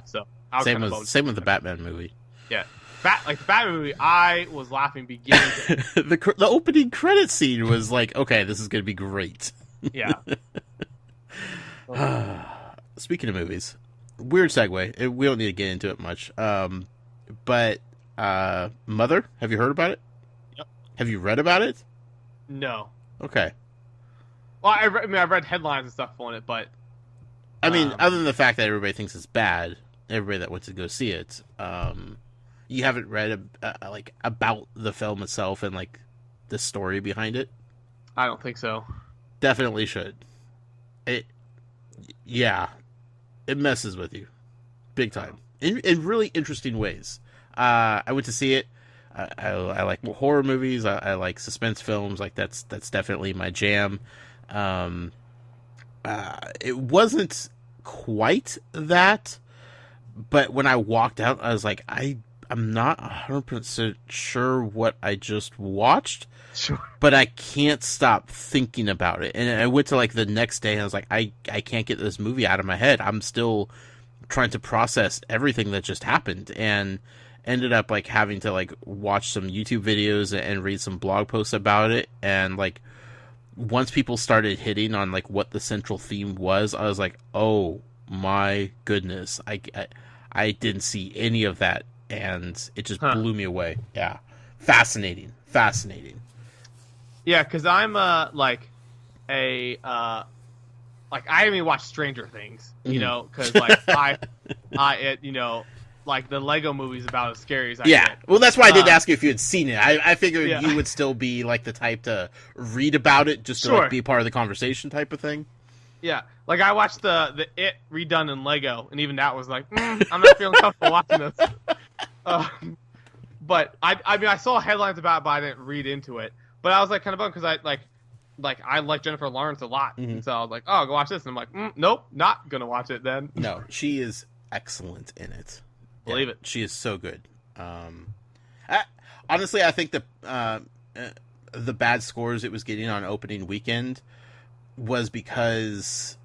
So I was same with the Batman movie. Yeah. The Batman movie, I was laughing beginning to the opening credit scene was like, okay, this is going to be great. Yeah. Speaking of movies, weird segue. We don't need to get into it much. But Mother, have you heard about it? Yep. Have you read about it? No. Okay. Well, I've read headlines and stuff on it, but I mean, other than the fact that everybody thinks it's bad, everybody that went to go see it, you haven't read about the film itself and like the story behind it? I don't think so. Definitely should. It messes with you big time in really interesting ways. I went to see it. I like horror movies. I like suspense films. Like that's definitely my jam. It wasn't quite that, but when I walked out, I was like, I'm not 100% sure what I just watched. Sure. But I can't stop thinking about it. And I went to like the next day and I was like, I can't get this movie out of my head. I'm still trying to process everything that just happened, and ended up like having to like watch some YouTube videos and read some blog posts about it. And like once people started hitting on like what the central theme was, I was like, oh my goodness, I didn't see any of that, and it just blew me away. Yeah. Fascinating. Yeah, because I'm I haven't even watched Stranger Things, because like like the Lego movie's about as scary as I get. Well, that's why I didn't ask you if you had seen it. I figured you would still be like the type to read about it just to like, be part of the conversation type of thing. Yeah, like I watched the It redone in Lego, and even that was like, I'm not feeling comfortable watching this. But I saw headlines about it, but I didn't read into it. But I was like kind of bummed because I like Jennifer Lawrence a lot, and so I was like, oh, go watch this, and I'm like, nope, not gonna watch it then. No, she is excellent in it. Believe it. She is so good. Honestly, I think the bad scores it was getting on opening weekend was because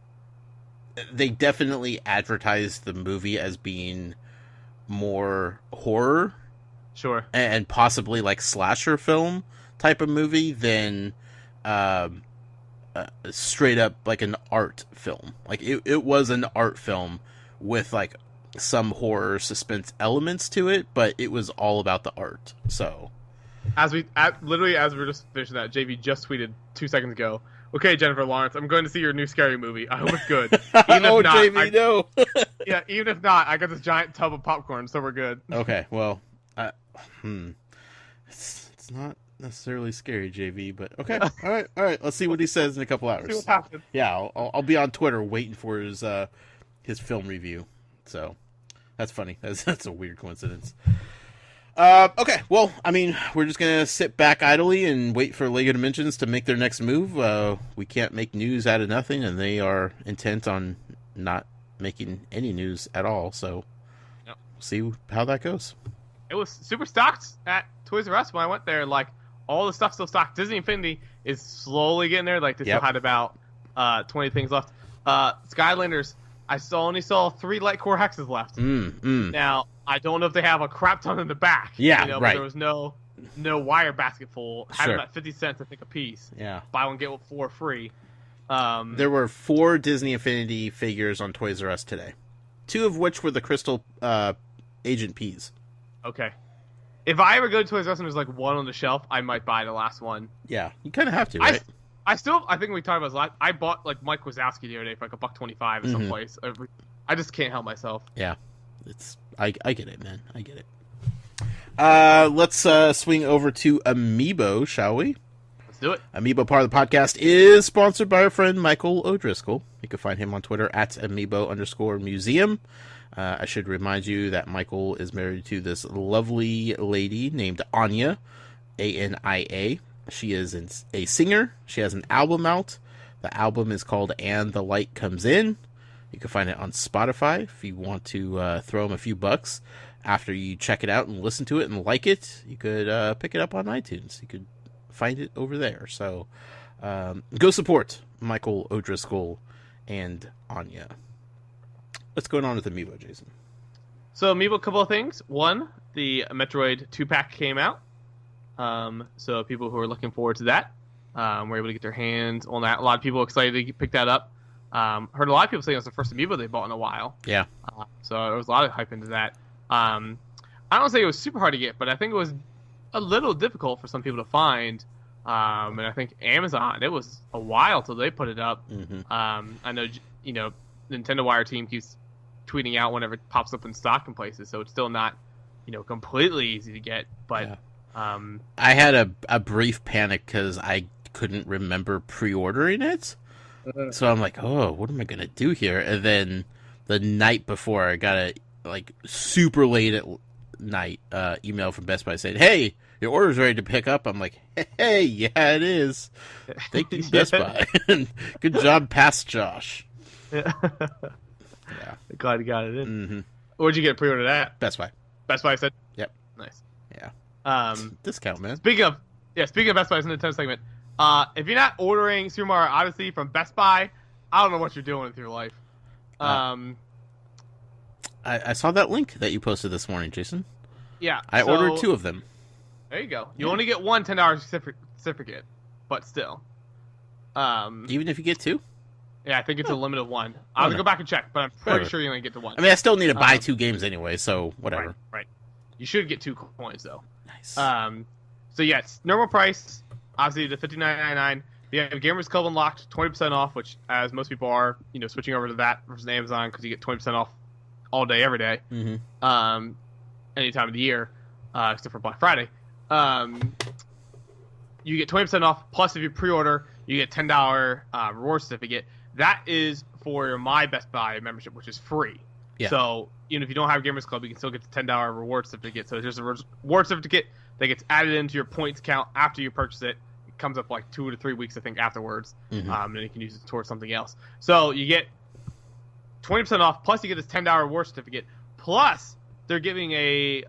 they definitely advertised the movie as being more horror, sure, and possibly like slasher film type of movie than straight up like an art film. Like it was an art film with like some horror suspense elements to it, but it was all about the art. So as we were just finishing that, JV just tweeted 2 seconds ago, okay, Jennifer Lawrence, I'm going to see your new scary movie. I hope it's good. Even if not, JV, no. Yeah, even if not, I got this giant tub of popcorn, so we're good. Okay, well, it's not necessarily scary, JV, but okay. All right. Let's see what he says in a couple hours. See what happens. Yeah, I'll be on Twitter waiting for his film review. So that's funny. That's a weird coincidence. Okay, well, I mean, we're just gonna sit back idly and wait for Lego Dimensions to make their next move. We can't make news out of nothing, and they are intent on not making any news at all. So Yep. we'll see how that goes. It was super stocked at Toys R Us when I went there. Like, all the stuff's still stocked. Disney Infinity is slowly getting there. Like, they still had about 20 things left. Skylanders, I only saw 3 light core hexes left. Now, I don't know if they have a crap ton in the back. Yeah, right. right. There was no wire basket full. Had Sure. them at 50 cents, I think, a piece. Yeah. Buy one, get 4 free. There were 4 Disney Infinity figures on Toys R Us today. 2 of which were the Crystal Agent P's. Okay. If I ever go to Toys R Us and there's like one on the shelf, I might buy the last one. Yeah, you kind of have to, right? I think we talked about this last. I bought like Mike Wazowski the other day for like $1.25 at some place. I just can't help myself. Yeah, I get it, man. I get it. Let's swing over to Amiibo, shall we? Let's do it. Amiibo, part of the podcast, is sponsored by our friend Michael O'Driscoll. You can find him on Twitter at @Amiibo_museum. I should remind you that Michael is married to this lovely lady named Anya, Ania. She is a singer. She has an album out. The album is called And the Light Comes In. You can find it on Spotify if you want to throw him a few bucks. After you check it out and listen to it and like it, you could pick it up on iTunes. You could find it over there. So go support Michael O'Driscoll and Anya. What's going on with Amiibo, Jason? So Amiibo, a couple of things. One, the Metroid 2-pack came out. So people who are looking forward to that were able to get their hands on that. A lot of people excited to pick that up. Heard a lot of people saying it was the first Amiibo they bought in a while. Yeah. So there was a lot of hype into that. I don't say it was super hard to get, but I think it was a little difficult for some people to find. And I think Amazon, it was a while till they put it up. I know, Nintendo Wire team keeps tweeting out whenever it pops up in stock in places, so it's still not, completely easy to get. But I had a brief panic because I couldn't remember pre-ordering it. So I'm like, oh, what am I going to do here? And then the night before, I got a super late at night email from Best Buy saying, hey, your order's ready to pick up. I'm like, hey, yeah, it is. Thank you, Best Buy. Good job, past Josh. Yeah. Glad you got it in. Where'd you get pre-ordered at? Best Buy. Best Buy said? Yep. Nice. Yeah. Discount, man. Speaking of Best Buy's in the Nintendo segment, if you're not ordering Super Mario Odyssey from Best Buy, I don't know what you're doing with your life. I saw that link that you posted this morning, Jason. Yeah. I ordered 2 of them. There you go. You only get one $10 certificate, but still. Even if you get 2? Yeah, I think it's a limit of 1. I'll have to go back and check, but I'm pretty sure you only get to 1. I mean, I still need to buy 2 games anyway, so whatever. Right. You should get 2 coins, though. Nice. So, yeah, it's normal price, obviously, the $59.99. You have Gamers Club unlocked, 20% off, which, as most people are, switching over to that versus Amazon, because you get 20% off all day, every day. Any time of the year, except for Black Friday. You get 20% off, plus if you pre-order, you get $10 reward certificate. That is for your My Best Buy membership, which is free. Yeah. So, even if you don't have Gamers Club, you can still get the $10 reward certificate. So, there's a reward certificate that gets added into your points count after you purchase it. It comes up like 2 to 3 weeks, I think, afterwards. And you can use it towards something else. So, you get 20% off, plus you get this $10 reward certificate, plus they're giving a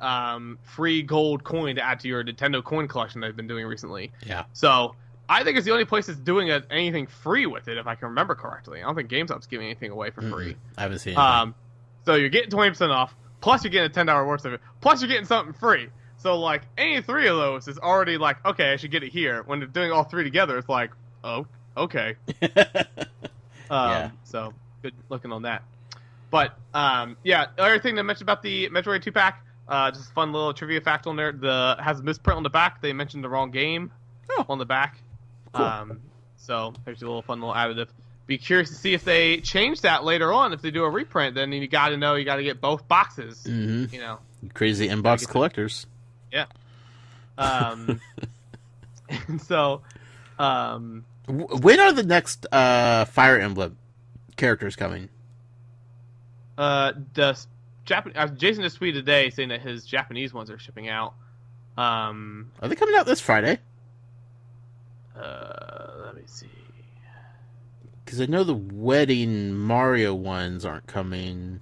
free gold coin to add to your Nintendo coin collection that I've been doing recently. Yeah. So I think it's the only place that's doing anything free with it, if I can remember correctly. I don't think GameStop's giving anything away for free. I haven't seen anything. So you're getting 20% off, plus you're getting a $10 reward certificate, plus you're getting something free. So, like, any 3 of those is already like, okay, I should get it here. When they're doing all 3 together, it's like, oh, okay. Yeah. So, good looking on that. But, yeah, the other thing to mention about the Metroid 2-pack, just a fun little trivia fact on there. Has a misprint on the back. They mentioned the wrong game on the back. Cool. So, there's a little fun little additive. Be curious to see if they change that later on. If they do a reprint, then you got to get both boxes. You crazy inbox collectors. Yeah. And so, when are the next Fire Emblem characters coming? the Jason just tweeted today saying that his Japanese ones are shipping out. Are they coming out this Friday? Let me see. Because I know the wedding Mario ones aren't coming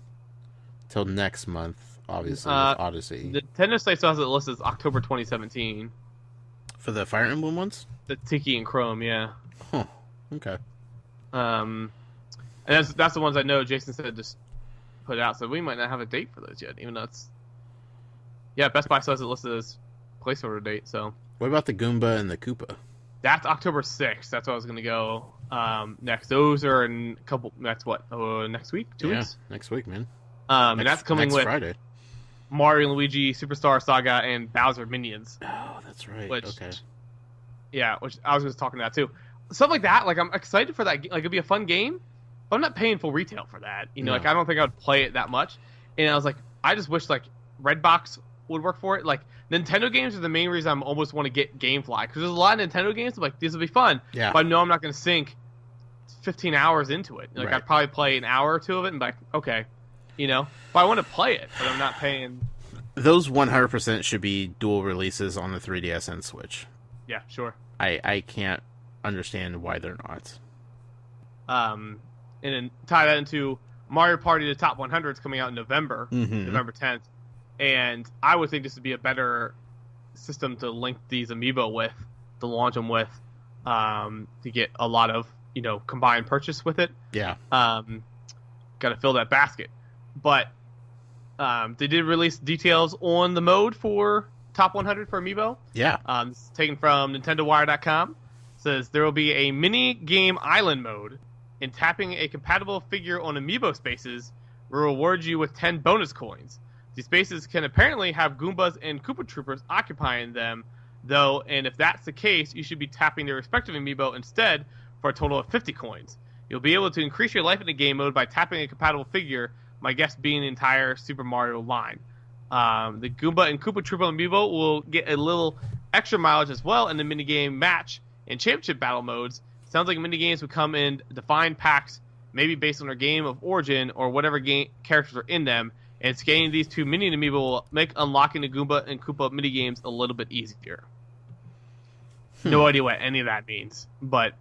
till next month, obviously, with Odyssey. The Nintendo site still has it listed as October 2017. For the Fire Emblem ones? The Tiki and Chrome, yeah. Huh. Okay. And that's the ones I know Jason said just put out, so we might not have a date for those yet, even though it's... Yeah, Best Buy still has it listed as placeholder date, so... What about the Goomba and the Koopa? That's October 6th. That's what I was going to go next. Those are in a couple... That's what? Next week? 2 weeks? Next week, man. And that's coming next with Friday. Mario and Luigi, Superstar Saga, and Bowser Minions. Oh, that's right. Okay. Yeah, which I was just talking about too. Stuff like that, like I'm excited for that. Like it'd be a fun game, but I'm not paying full retail for that. You know, No. like I don't think I would play it that much. And I was like, I just wish like Redbox would work for it. Like Nintendo games are the main reason I'm almost want to get GameFly, because there's a lot of Nintendo games I'm like these will be fun. Yeah. But I know I'm not going to sink 15 hours into it. Like Right. I'd probably play an hour or two of it and be like, okay, you know, but I want to play it, but I'm not paying. Those 100% should be dual releases on the 3DS and Switch. Yeah, sure. I can't understand why they're not. And then tie that into Mario Party: The Top 100 is coming out in November, November 10th, and I would think this would be a better system to link these amiibo with, to launch them with, to get a lot of combined purchase with it. Yeah. Got to fill that basket, but they did release details on the mode for Top 100 for amiibo. Yeah. This is taken from NintendoWire.com. Says there will be a mini game island mode, and tapping a compatible figure on amiibo spaces will reward you with 10 bonus coins. These spaces can apparently have Goombas and Koopa Troopers occupying them, though, and if that's the case, you should be tapping their respective amiibo instead for a total of 50 coins. You'll be able to increase your life in the game mode by tapping a compatible figure, my guess being the entire Super Mario line. The Goomba and Koopa Troopa amiibo will get a little extra mileage as well in the minigame match and championship battle modes. Sounds like minigames would come in defined packs, maybe based on their game of origin or whatever game characters are in them, and scanning these two mini amiibo will make unlocking the Goomba and Koopa minigames a little bit easier. No idea what any of that means, but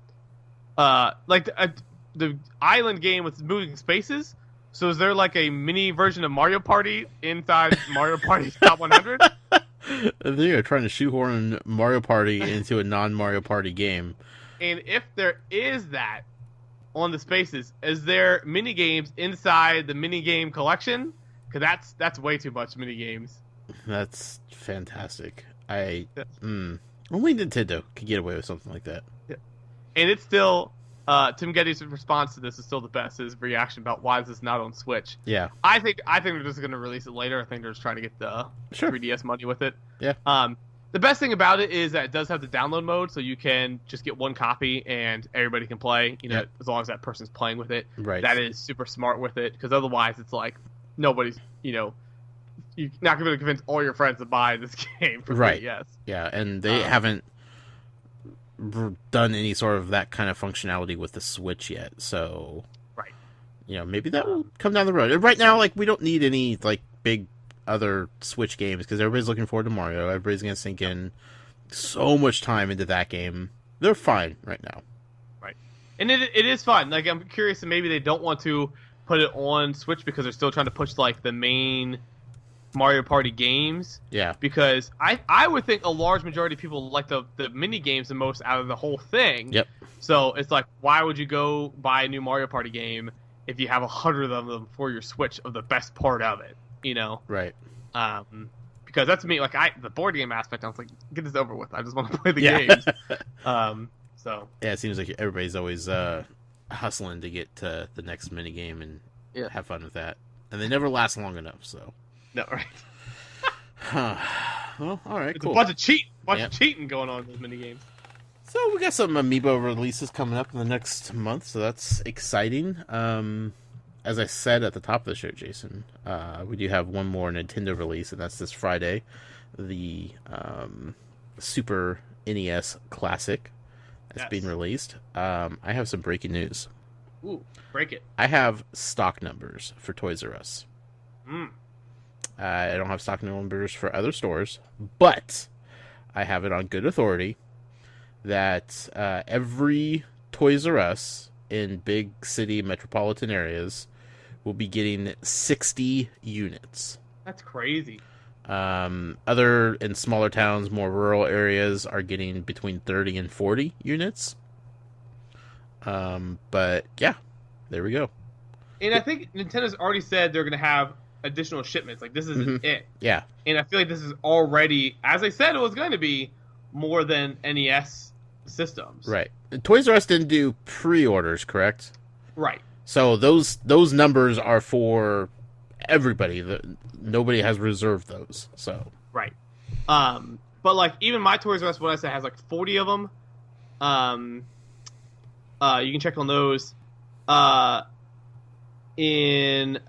the island game with moving spaces. So is there like a mini version of Mario Party inside Mario Party Top 100? They're trying to shoehorn Mario Party into a non-Mario Party game. And if there is that on the spaces, is there mini games inside the mini game collection? Because that's way too much mini games. That's fantastic. Only Nintendo could get away with something like that. Yeah. And it's still Tim Geddes' response to this is still the best. His reaction about why is this not on Switch? Yeah. I think they're just going to release it later. I think they're just trying to get the 3DS money with it. Yeah. The best thing about it is that it does have the download mode, so you can just get one copy and everybody can play. As long as that person's playing with it. Right. That is super smart with it, because otherwise it's like nobody's. You're not going to convince all your friends to buy this game for 3DS. Yeah, and they haven't done any sort of that kind of functionality with the Switch yet, so right. Maybe that will come down the road. Right now, we don't need any big other Switch games because everybody's looking forward to Mario. Everybody's gonna sink in so much time into that game. They're fine right now. Right, and it is fun. I'm curious if maybe they don't want to put it on Switch because they're still trying to push the main Mario Party games. Yeah. Because I would think a large majority of people like the mini games the most out of the whole thing. Yep. So it's why would you go buy a new Mario Party game if you have 100 of them for your Switch of the best part of it? Right. Because that's me. The board game aspect, I was like, get this over with. I just want to play the games. So. Yeah, it seems like everybody's always hustling to get to the next mini game and have fun with that, and they never last long enough. So. No, right. Well, all right, it's cool. a bunch of cheating going on in those mini games. So we got some amiibo releases coming up in the next month, so that's exciting. As I said at the top of the show, Jason, we do have one more Nintendo release, and that's this Friday, the Super NES Classic that's being released. I have some breaking news. Ooh, break it. I have stock numbers for Toys R Us. I don't have stock numbers for other stores, but I have it on good authority that every Toys R Us in big city metropolitan areas will be getting 60 units. That's crazy. Other in smaller towns, more rural areas are getting between 30 and 40 units. But yeah, there we go. And I think Nintendo's already said they're going to have additional shipments. Like, this isn't it. Yeah. And I feel like this is already, as I said it was going to be, more than NES systems. Right. Toys R Us didn't do pre-orders, correct? Right. So those numbers are for everybody. Nobody has reserved those. So right. But like even my Toys R Us, what I said, has like 40 of them. You can check on those. In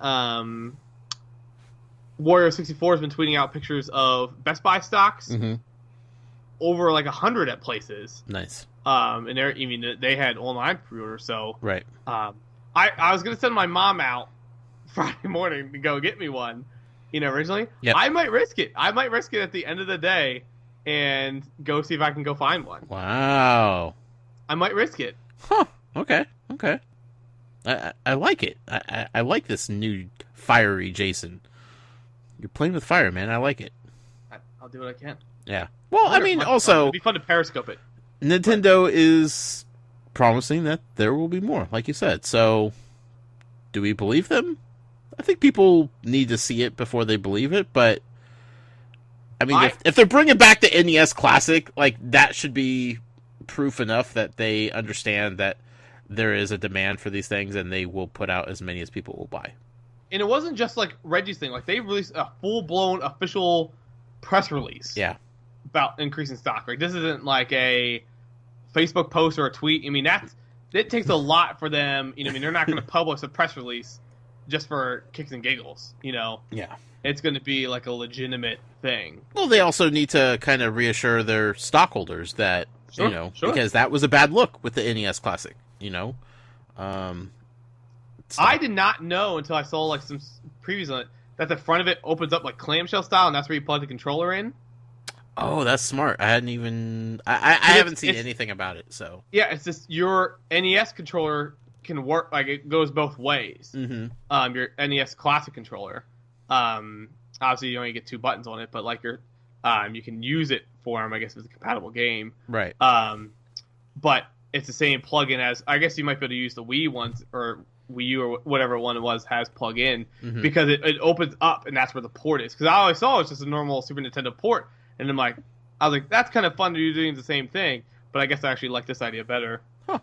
Warrior 64 has been tweeting out pictures of Best Buy stocks. Over like 100 at places. Nice. And they had online pre-order, so right. I was gonna send my mom out Friday morning to go get me one, originally. Yep. I might risk it. I might risk it at the end of the day and go see if I can go find one. Wow. I might risk it. Huh. Okay. I like it. I like this new fiery Jason. You're playing with fire, man. I like it. I'll do what I can. Yeah. Well, I mean, also... It'd be fun to periscope it. Nintendo is promising that there will be more, like you said. So, do we believe them? I think people need to see it before they believe it, but... I mean, if they're bringing back the NES Classic, like, that should be proof enough that they understand that there is a demand for these things, and they will put out as many as people will buy. And it wasn't just, like, Reggie's thing. Like, they released a full-blown official press release. Yeah. About increasing stock. Like, this isn't like a Facebook post or a tweet. I mean, it takes a lot for them. They're not going to publish a press release just for kicks and giggles. Yeah. It's going to be like a legitimate thing. Well, they also need to kind of reassure their stockholders that Sure. because that was a bad look with the NES Classic. I did not know until I saw like some previews on it that the front of it opens up like clamshell style, and that's where you plug the controller in. Oh, that's smart. I hadn't even... I haven't seen anything about it, so... Yeah, it's just your NES controller can work... Like, it goes both ways. Your NES Classic controller. Obviously, you only get 2 buttons on it, but, like, you can use it for them, I guess, if it's a compatible game. Right. But it's the same plug-in as... I guess you might be able to use the Wii ones, or Wii U, or whatever one it was, has plug-in, because it opens up, and that's where the port is. Because I always saw it's just a normal Super Nintendo port. And I was like, that's kind of fun to be doing the same thing, but I guess I actually like this idea better. Huh.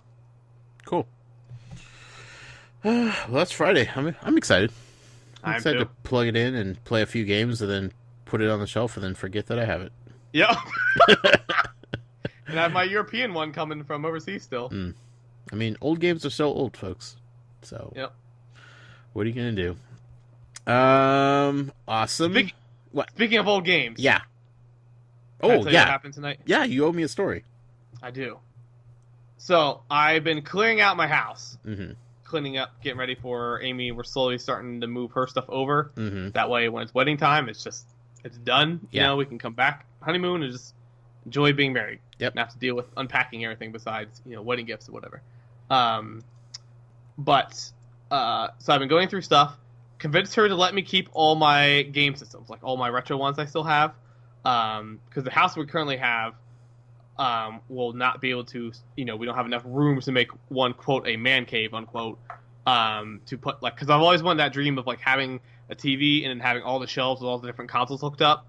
Cool. Well, that's Friday. I'm excited. I'm excited to plug it in and play a few games and then put it on the shelf and then forget that I have it. Yeah. And I have my European one coming from overseas still. I mean, old games are still old, folks. So, yep. What are you going to do? Awesome. Speaking of old games. Yeah. What happened tonight? Yeah, you owe me a story. I do. So, I've been clearing out my house. Cleaning up, getting ready for Amy. We're slowly starting to move her stuff over. That way, when it's wedding time, it's done. Yeah. We can come back honeymoon and just enjoy being married. Yep. And have to deal with unpacking everything besides, wedding gifts or whatever. So I've been going through stuff. Convinced her to let me keep all my game systems, like all my retro ones I still have. Because the house we currently have will not be able to, we don't have enough room to make one, quote, a man cave, unquote, to put, like, because I've always wanted that dream of, like, having a TV and then having all the shelves with all the different consoles hooked up.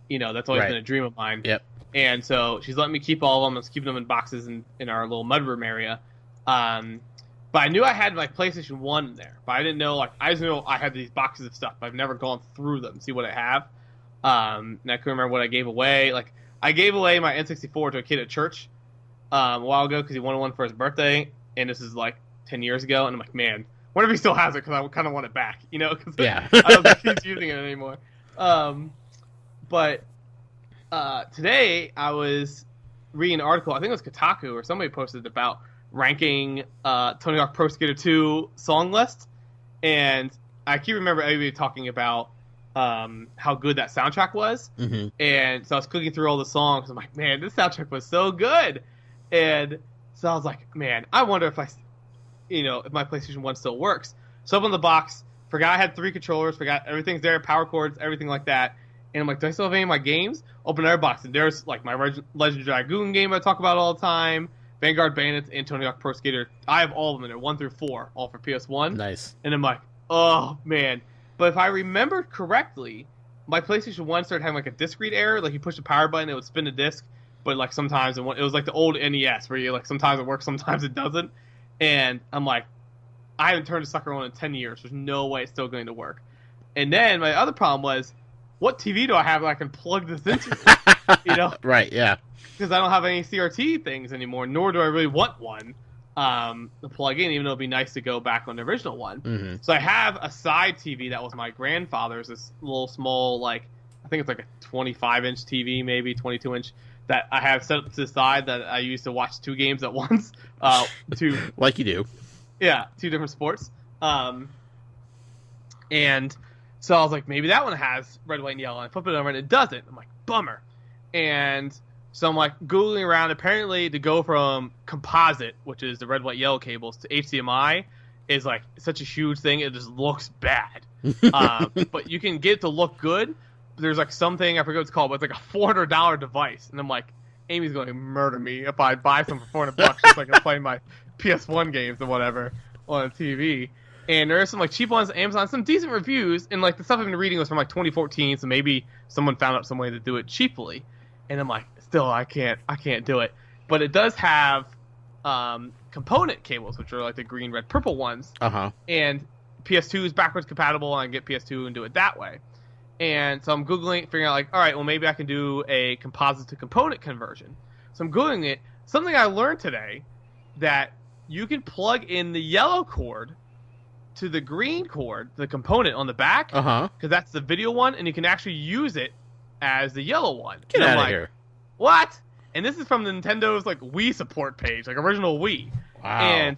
That's always been a dream of mine. Yep. And so she's letting me keep all of them. I was keeping them in boxes in our little mudroom area. But I knew I had, like, PlayStation 1 in there. But I didn't know, like, I just knew I had these boxes of stuff, but I've never gone through them to see what I have. And I couldn't remember what I gave away. Like, I gave away my N64 to a kid at church a while ago because he wanted one for his birthday, and this is like 10 years ago. And I'm like, man, wonder if he still has it because I kind of want it back, Because yeah. I don't think he's using it anymore. But today I was reading an article. I think it was Kotaku or somebody posted about ranking Tony Hawk Pro Skater 2 song list, and I keep remember everybody talking about how good that soundtrack was. And so I was clicking through all the songs. I'm like, man, this soundtrack was so good. And so I was like, man, I wonder if if my PlayStation 1 still works. So open the box, forgot I had 3 controllers, forgot everything's there, power cords, everything like that. And I'm like, do I still have any of my games? Open another box, and there's like my Legend of Dragoon game I talk about all the time, Vanguard Bandits, and Tony Hawk Pro Skater. I have all of them in there, 1 through 4, all for PS1. Nice. And I'm like, oh man. But if I remember correctly, my PlayStation 1 started having like a disc read error. Like you push the power button, it would spin the disc, but like sometimes it was like the old NES where you like sometimes it works, sometimes it doesn't. And I'm like, I haven't turned a sucker on in 10 years. There's no way it's still going to work. And then my other problem was, what TV do I have that I can plug this into? Right, yeah. Because I don't have any CRT things anymore, nor do I really want one to plug in, even though it'd be nice to go back on the original one. Mm-hmm. So I have a side TV that was my grandfather's, this little small, like, I think it's like a 25-inch TV, maybe 22-inch, that I have set up to the side that I use to watch 2 games at once. Like you do. Yeah, 2 different sports. And so I was like, maybe that one has red, white, and yellow. And I flip it over, and it doesn't. I'm like, bummer. And so I'm like Googling around. Apparently, to go from composite, which is the red, white, yellow cables, to HDMI is like such a huge thing. It just looks bad. But you can get it to look good. There's like something, I forget what it's called, but it's like a $400 device. And I'm like, Amy's going to murder me if I buy some for $400 just so I can play my PS1 games or whatever on a TV. And there are some like cheap ones on Amazon, some decent reviews, and like the stuff I've been reading was from like 2014, so maybe someone found out some way to do it cheaply. And I'm like, still, I can't do it. But it does have component cables, which are like the green, red, purple ones. Uh-huh. And PS2 is backwards compatible, and I can get PS2 and do it that way. And so I'm Googling, figuring out like, all right, well maybe I can do a composite to component conversion. So I'm Googling it. Something I learned today, that you can plug in the yellow cord to the green cord, the component on the back, because that's the video one, and you can actually use it as the yellow one. Get out of here. What? And this is from the Nintendo's like Wii support page, like original Wii. Wow. And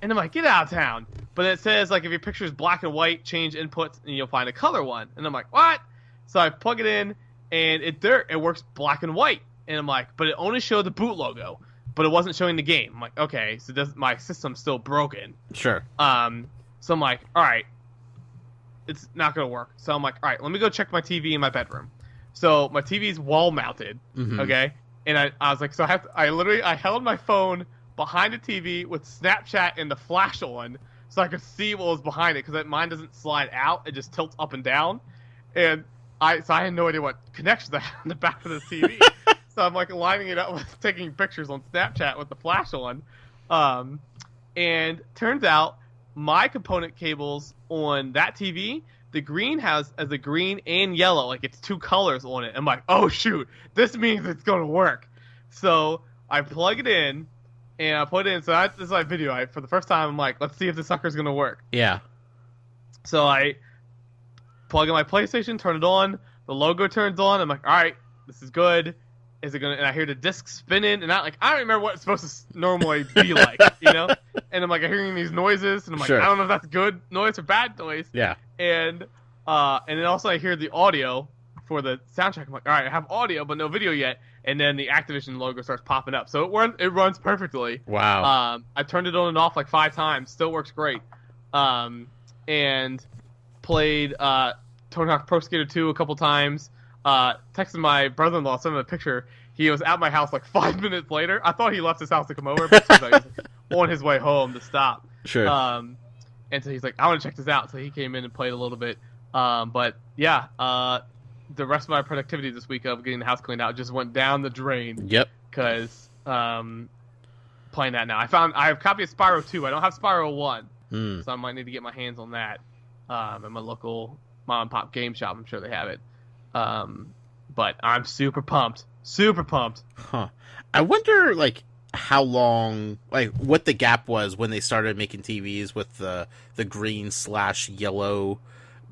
I'm like, get out of town. But it says like if your picture is black and white, change inputs and you'll find a color one. And I'm like, what? So I plug it in, and it works black and white. And I'm like, but it only showed the boot logo, but it wasn't showing the game. I'm like, okay, so my system's still broken. Sure. So I'm like, all right, it's not going to work. So I'm like, all right, let me go check my TV in my bedroom. So my TV's wall mounted, okay? And I was like, so I held my phone behind the TV with Snapchat and the flash on so I could see what was behind it, because mine doesn't slide out. It just tilts up and down. And I had no idea what connections I had on the back of the TV. So I'm like lining it up with taking pictures on Snapchat with the flash on. And turns out my component cables on that TV, the green has as a green and yellow, like it's 2 colors on it. I'm like, oh shoot, this means it's going to work. So I plug it in, and I put it in. So this is my video. For the first time, I'm like, let's see if the sucker's going to work. Yeah. So I plug in my PlayStation, turn it on, the logo turns on. I'm like, all right, this is good. Is it gonna? And I hear the disc spinning, and I don't remember what it's supposed to normally be like, And I'm like, I'm hearing these noises, and I'm like, sure. I don't know if that's good noise or bad noise. Yeah. And then also I hear the audio for the soundtrack. I'm like, all right, I have audio but no video yet. And then the Activision logo starts popping up, so it runs perfectly. Wow. I turned it on and off like 5 times, still works great. And played Tony Hawk Pro Skater 2 a couple times. Texted my brother-in-law, sent him a picture. He was at my house like 5 minutes later. I thought he left his house to come over, but he was on his way home to stop. Sure. And so he's like, I want to check this out. So he came in and played a little bit. But yeah, the rest of my productivity this week of getting the house cleaned out just went down the drain. Yep. Because playing that now. I have a copy of Spyro 2. I don't have Spyro 1. So I might need to get my hands on that at my local mom and pop game shop. I'm sure they have it. But I'm super pumped. Super pumped. Huh. I wonder, like, how long, like, what the gap was when they started making TVs with the green/yellow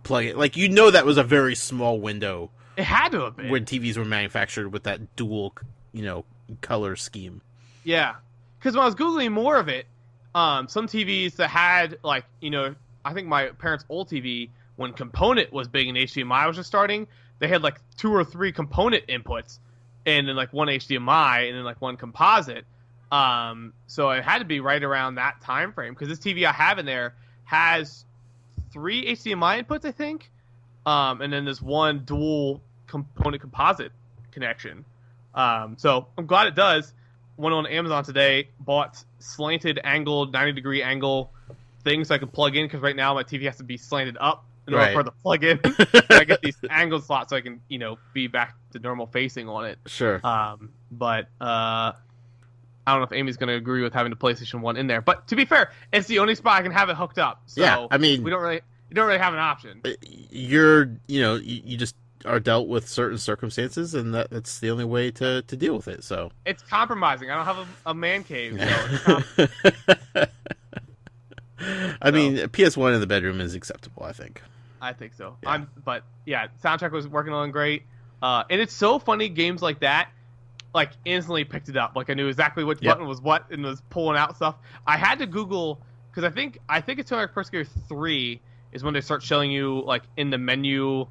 plug. Like, that was a very small window. It had to have been. When TVs were manufactured with that dual, color scheme. Yeah. Because when I was Googling more of it, some TVs that had, like, I think my parents' old TV, when component was big and HDMI was just starting, they had like 2 or 3 component inputs, and then like 1 HDMI, and then like 1 composite. So it had to be right around that time frame because this TV I have in there has 3 HDMI inputs, I think, and then this one dual component composite connection. So I'm glad it does. Went on Amazon today, bought slanted angled 90-degree angle things so I can plug in because right now my TV has to be slanted up in order for the plug in. I get these angled slots so I can be back to normal facing on it. Sure. But I don't know if Amy's going to agree with having the PlayStation 1 in there. But to be fair, it's the only spot I can have it hooked up. So yeah, I mean, you don't really have an option. You just are dealt with certain circumstances, and that's the only way to deal with it. So it's compromising. I don't have a man cave. So I mean, PS1 in the bedroom is acceptable, I think. I think so. Yeah. But yeah, soundtrack was working on great. And it's so funny, games like that, like, instantly picked it up. Like, I knew exactly which button was what and was pulling out stuff. I had to Google, because I think it's Sonic Persecutor 3 is when they start showing you, like, in the menu,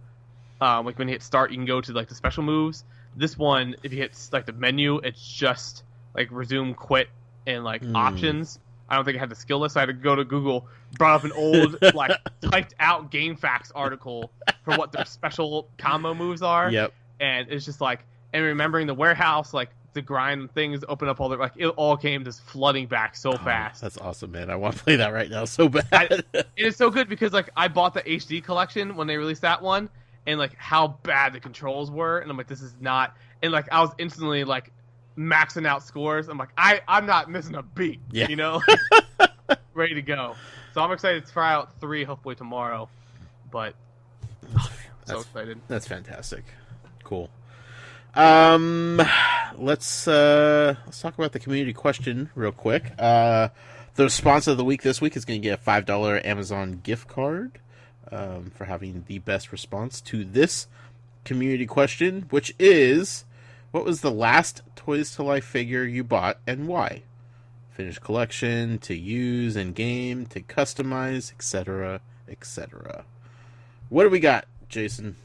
like, when you hit start, you can go to, like, the special moves. This one, if you hit, like, the menu, it's just, like, resume, quit, and, like, options. I don't think I had the skill list. I had to go to Google, brought up an old, like, typed out GameFAQs article for what their special combo moves are. Yep. And it's just like, and remembering the warehouse, like, the grind things, open up all the, like, it all came just flooding back so fast. That's awesome, man. I want to play that right now so bad. It's so good because, like, I bought the HD collection when they released that one, and, like, how bad the controls were. And I'm like, this is not, and, like, I was instantly, like, maxing out scores. I'm like, I'm not missing a beat, ready to go. So I'm excited to try out 3 hopefully tomorrow. But so excited. That's fantastic. Cool. Let's talk about the community question real quick. The sponsor of the week this week is going to get a $5 Amazon gift card for having the best response to this community question, which is, what was the last Toys to Life figure you bought and why? Finished collection, to use in game, to customize, etc., etc. What do we got, Jason?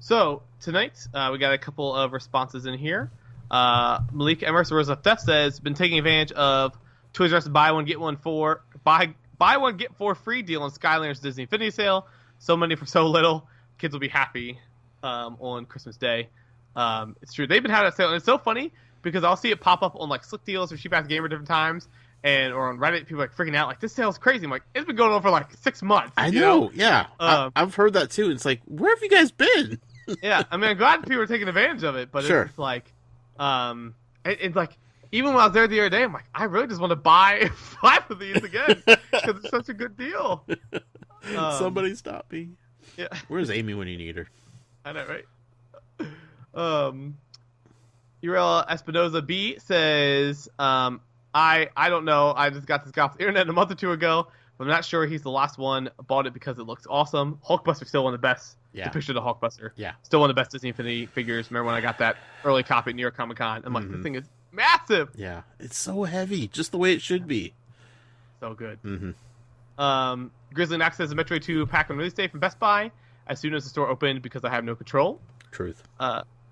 So tonight we got a couple of responses in here. Malik Emerson Rose of Death says, been taking advantage of Toys R Us buy one get one get 4 free deal on Skylanders Disney Infinity Sale. So many for so little. Kids will be happy on Christmas Day. It's true. They've been having that sale, and it's so funny because I'll see it pop up on, like, Slick Deals or Cheap Ass Gamer different times, or on Reddit, people are, like, freaking out, like, this sale's crazy. I'm like, it's been going on for, like, 6 months. I know, yeah. I've heard that, too. It's like, where have you guys been? Yeah, I mean, I'm glad people are taking advantage of it, but it's like, it's like, even when I was there the other day, I'm like, I really just want to buy 5 of these again because it's such a good deal. Somebody stop me. Yeah. Where's Amy when you need her? I know, right? Uriel Espinoza B says, I don't know. I just got this guy off the internet a month or 2 ago, but I'm not sure he's the last one. I bought it because it looks awesome. Hulkbuster's still one of the best. Yeah. The picture of the Hulkbuster. Yeah. Still one of the best Disney Infinity figures. Remember when I got that early copy at New York Comic Con? I'm like, this thing is massive. Yeah. It's so heavy, just the way it should be. So good. Mm-hmm. Grizzly Knox says, a Metroid 2 pack on release day from Best Buy as soon as the store opened because I have no control. Truth.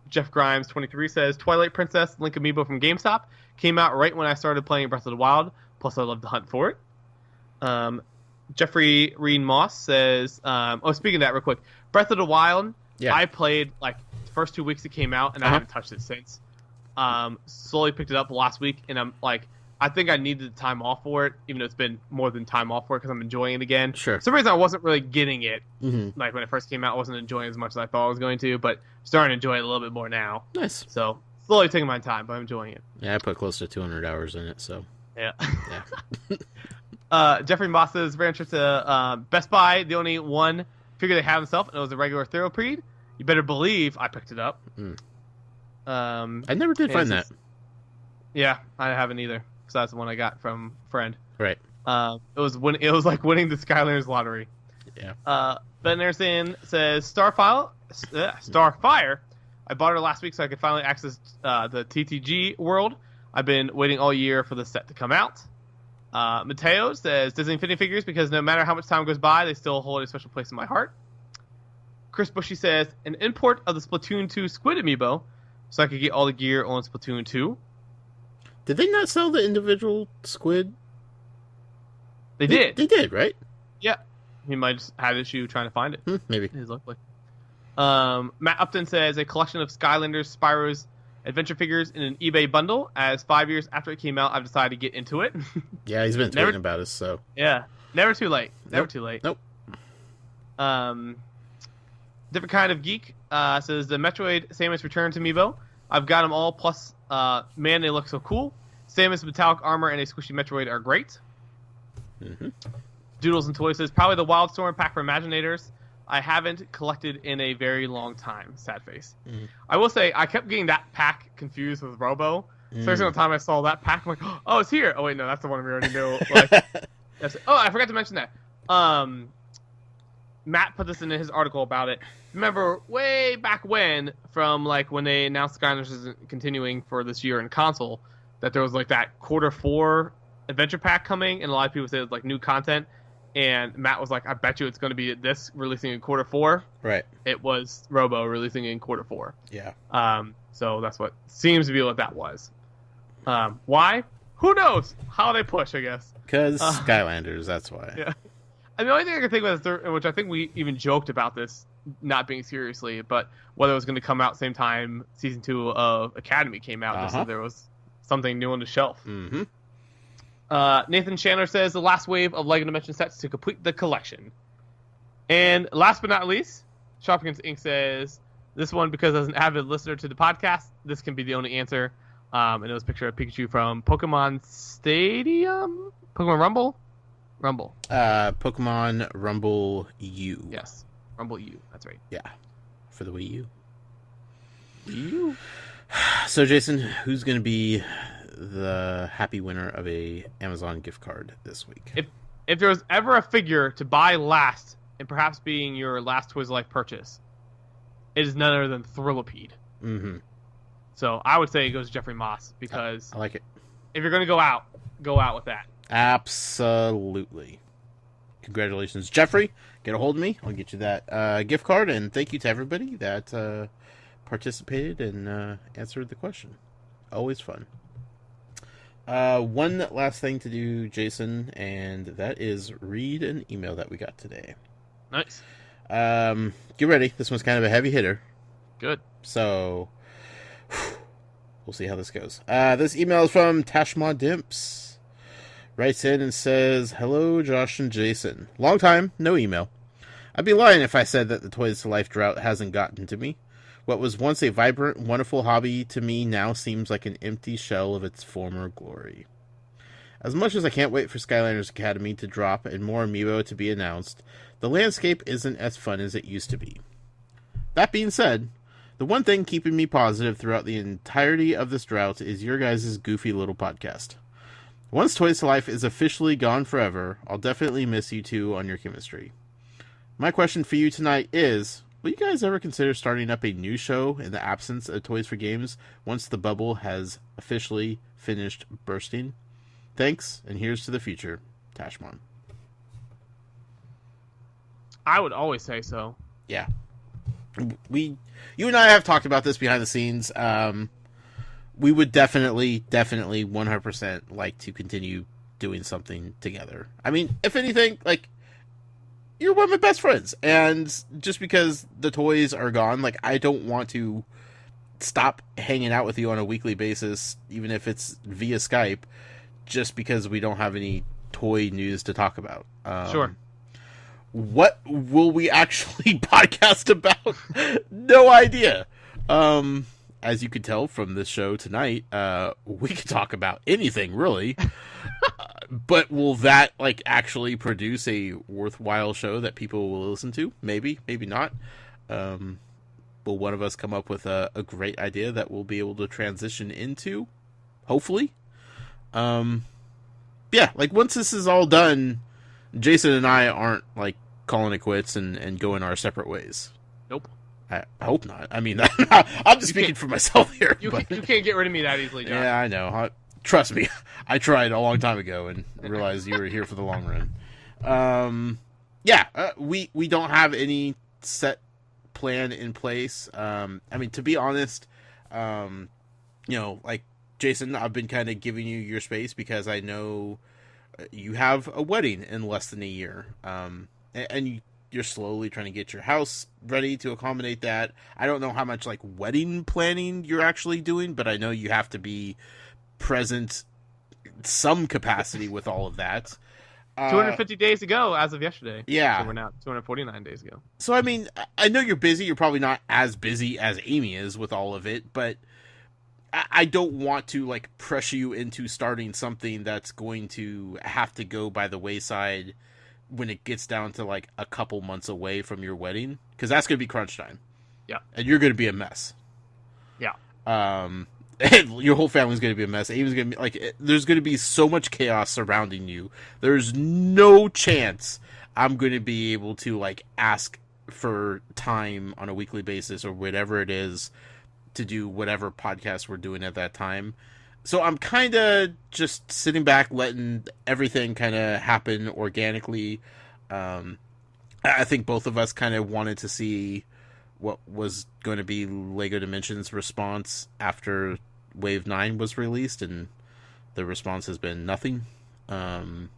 Jeff Grimes 23 says, Twilight Princess Link Amiibo from GameStop came out right when I started playing Breath of the Wild, plus I love to hunt for it. Jeffrey Reed Moss says, speaking of that real quick, Breath of the Wild, I played, like, the first 2 weeks it came out, and I haven't touched it since. Slowly picked it up last week, and I'm like, I think I needed time off for it, even though it's been more than time off for it because I'm enjoying it again. Sure. For some reason, I wasn't really getting it. Like, when it first came out, I wasn't enjoying it as much as I thought I was going to, but starting to enjoy it a little bit more now. Nice. So, slowly taking my time, but I'm enjoying it. Yeah, I put close to 200 hours in it, so. Yeah. Jeffrey Moss says, ran trip to Best Buy, the only one figure they have himself, and it was a regular Theropred. You better believe I picked it up. I never did find that. Yeah, I haven't either. So that's the one I got from a friend. Right. It was like winning the Skylanders lottery. Yeah. Ben Anderson says, Starfire. I bought her last week so I could finally access the TTG world. I've been waiting all year for the set to come out. Mateo says, Disney Infinity figures because no matter how much time goes by, they still hold a special place in my heart. Chris Bushy says, an import of the Splatoon 2 Squid Amiibo so I could get all the gear on Splatoon 2. Did they not sell the individual squid? They did. They did, right? Yeah. He might just have issue trying to find it. Maybe. His luckily. Matt Upton says a collection of Skylanders Spyro's adventure figures in an eBay bundle. As 5 years after it came out, I've decided to get into it. Yeah, he's been tweeting about us, so. Yeah. Never too late. Never too late. Nope. Different kind of geek says the Metroid Samus Return to Amiibo. I've got them all. Plus, man, they look so cool. Samus metallic armor and a squishy Metroid are great. Mm-hmm. Doodles and Toys says probably the Wildstorm pack for Imaginators. I haven't collected in a very long time. Sad face. Mm-hmm. I will say I kept getting that pack confused with Robo. So every single time I saw that pack, I'm like, oh, it's here. Oh wait, no, that's the one we already knew. Like, I forgot to mention that. Matt put this in his article about it. Remember way back when, from like when they announced Skylanders is continuing for this year in console, that there was like that Q4 adventure pack coming, and a lot of people said it was like new content. And Matt was like, I bet you it's going to be this releasing in Q4. Right. It was Robo releasing in Q4. Yeah. So that's what seems to be what that was. Why? Who knows? How they push, I guess. Because Skylanders, that's why. Yeah. And the only thing I can think of is, which I think we even joked about this not being seriously, but whether it was going to come out same time Season 2 of Academy came out, just so there was something new on the shelf. Mm-hmm. Nathan Chandler says the last wave of LEGO Dimension sets to complete the collection. And last but not least, Shopkins Inc. says this one, because as an avid listener to the podcast, this can be the only answer. And it was a picture of Pikachu from Pokemon Stadium? Pokemon Rumble? Rumble. Pokemon Rumble U. Yes. Rumble U. That's right. Yeah. For the Wii U. Wii U. So, Jason, who's going to be the happy winner of a Amazon gift card this week? If there was ever a figure to buy last, and perhaps being your last Toys of Life purchase, it is none other than Thrillipede. Mm-hmm. So I would say it goes to Jeffrey Moss, because I like it. If you're going to go out with that. Absolutely. Congratulations, Jeffrey. Get a hold of me. I'll get you that gift card, and thank you to everybody that participated and answered the question. Always fun. One last thing to do, Jason, and that is read an email that we got today. Nice. Get ready. This one's kind of a heavy hitter. Good. So, we'll see how this goes. This email is from Tashma Dimps. Writes in and says, hello, Josh and Jason. Long time, no email. I'd be lying if I said that the Toys to Life drought hasn't gotten to me. What was once a vibrant, wonderful hobby to me now seems like an empty shell of its former glory. As much as I can't wait for Skylanders Academy to drop and more amiibo to be announced, the landscape isn't as fun as it used to be. That being said, the one thing keeping me positive throughout the entirety of this drought is your guys' goofy little podcast. Once Toys to Life is officially gone forever, I'll definitely miss you two on your chemistry. My question for you tonight is, will you guys ever consider starting up a new show in the absence of Toys for Games once the bubble has officially finished bursting? Thanks, and here's to the future, Tashmon. I would always say so. Yeah. You and I have talked about this behind the scenes. We would definitely 100% like to continue doing something together. I mean, if anything, like, you're one of my best friends, and just because the toys are gone, like, I don't want to stop hanging out with you on a weekly basis, even if it's via Skype, just because we don't have any toy news to talk about. Sure. What will we actually podcast about? No idea. As you can tell from this show tonight, we could talk about anything, really. But will that, like, actually produce a worthwhile show that people will listen to? Maybe, maybe not. Will one of us come up with a great idea that we'll be able to transition into? Hopefully. Yeah, like, once this is all done, Jason and I aren't, like, calling it quits and going our separate ways. Nope. I hope not. I mean, I'm just speaking for myself here. You can't get rid of me that easily, John. Yeah, I know. Trust me, I tried a long time ago and realized you were here for the long run. We don't have any set plan in place. I mean, to be honest, like Jason, I've been kind of giving you your space because I know you have a wedding in less than a year. And you're slowly trying to get your house ready to accommodate that. I don't know how much like wedding planning you're actually doing, but I know you have to be present some capacity with all of that. 250 days ago as of yesterday. Yeah. So we're now 249 days ago. So, I mean, I know you're busy. You're probably not as busy as Amy is with all of it, but I don't want to, like, pressure you into starting something that's going to have to go by the wayside when it gets down to, like, a couple months away from your wedding, because that's going to be crunch time. Yeah. And you're going to be a mess. Yeah. Your whole family's going to be a mess. Amy's going to be, like, there's going to be so much chaos surrounding you. There's no chance I'm going to be able to, like, ask for time on a weekly basis or whatever it is to do whatever podcast we're doing at that time. So I'm kind of just sitting back, letting everything kind of happen organically. I think both of us kind of wanted to see what was going to be LEGO Dimensions' response after Wave 9 was released, and the response has been nothing. So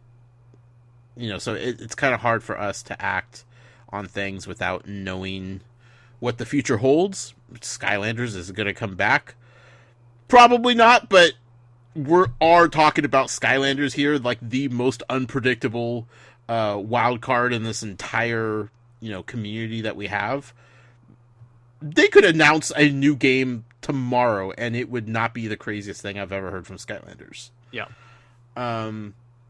it's kind of hard for us to act on things without knowing what the future holds. Skylanders is going to come back. Probably not, but we are talking about Skylanders here, like the most unpredictable wild card in this entire, community that we have. They could announce a new game tomorrow, and it would not be the craziest thing I've ever heard from Skylanders. Yeah.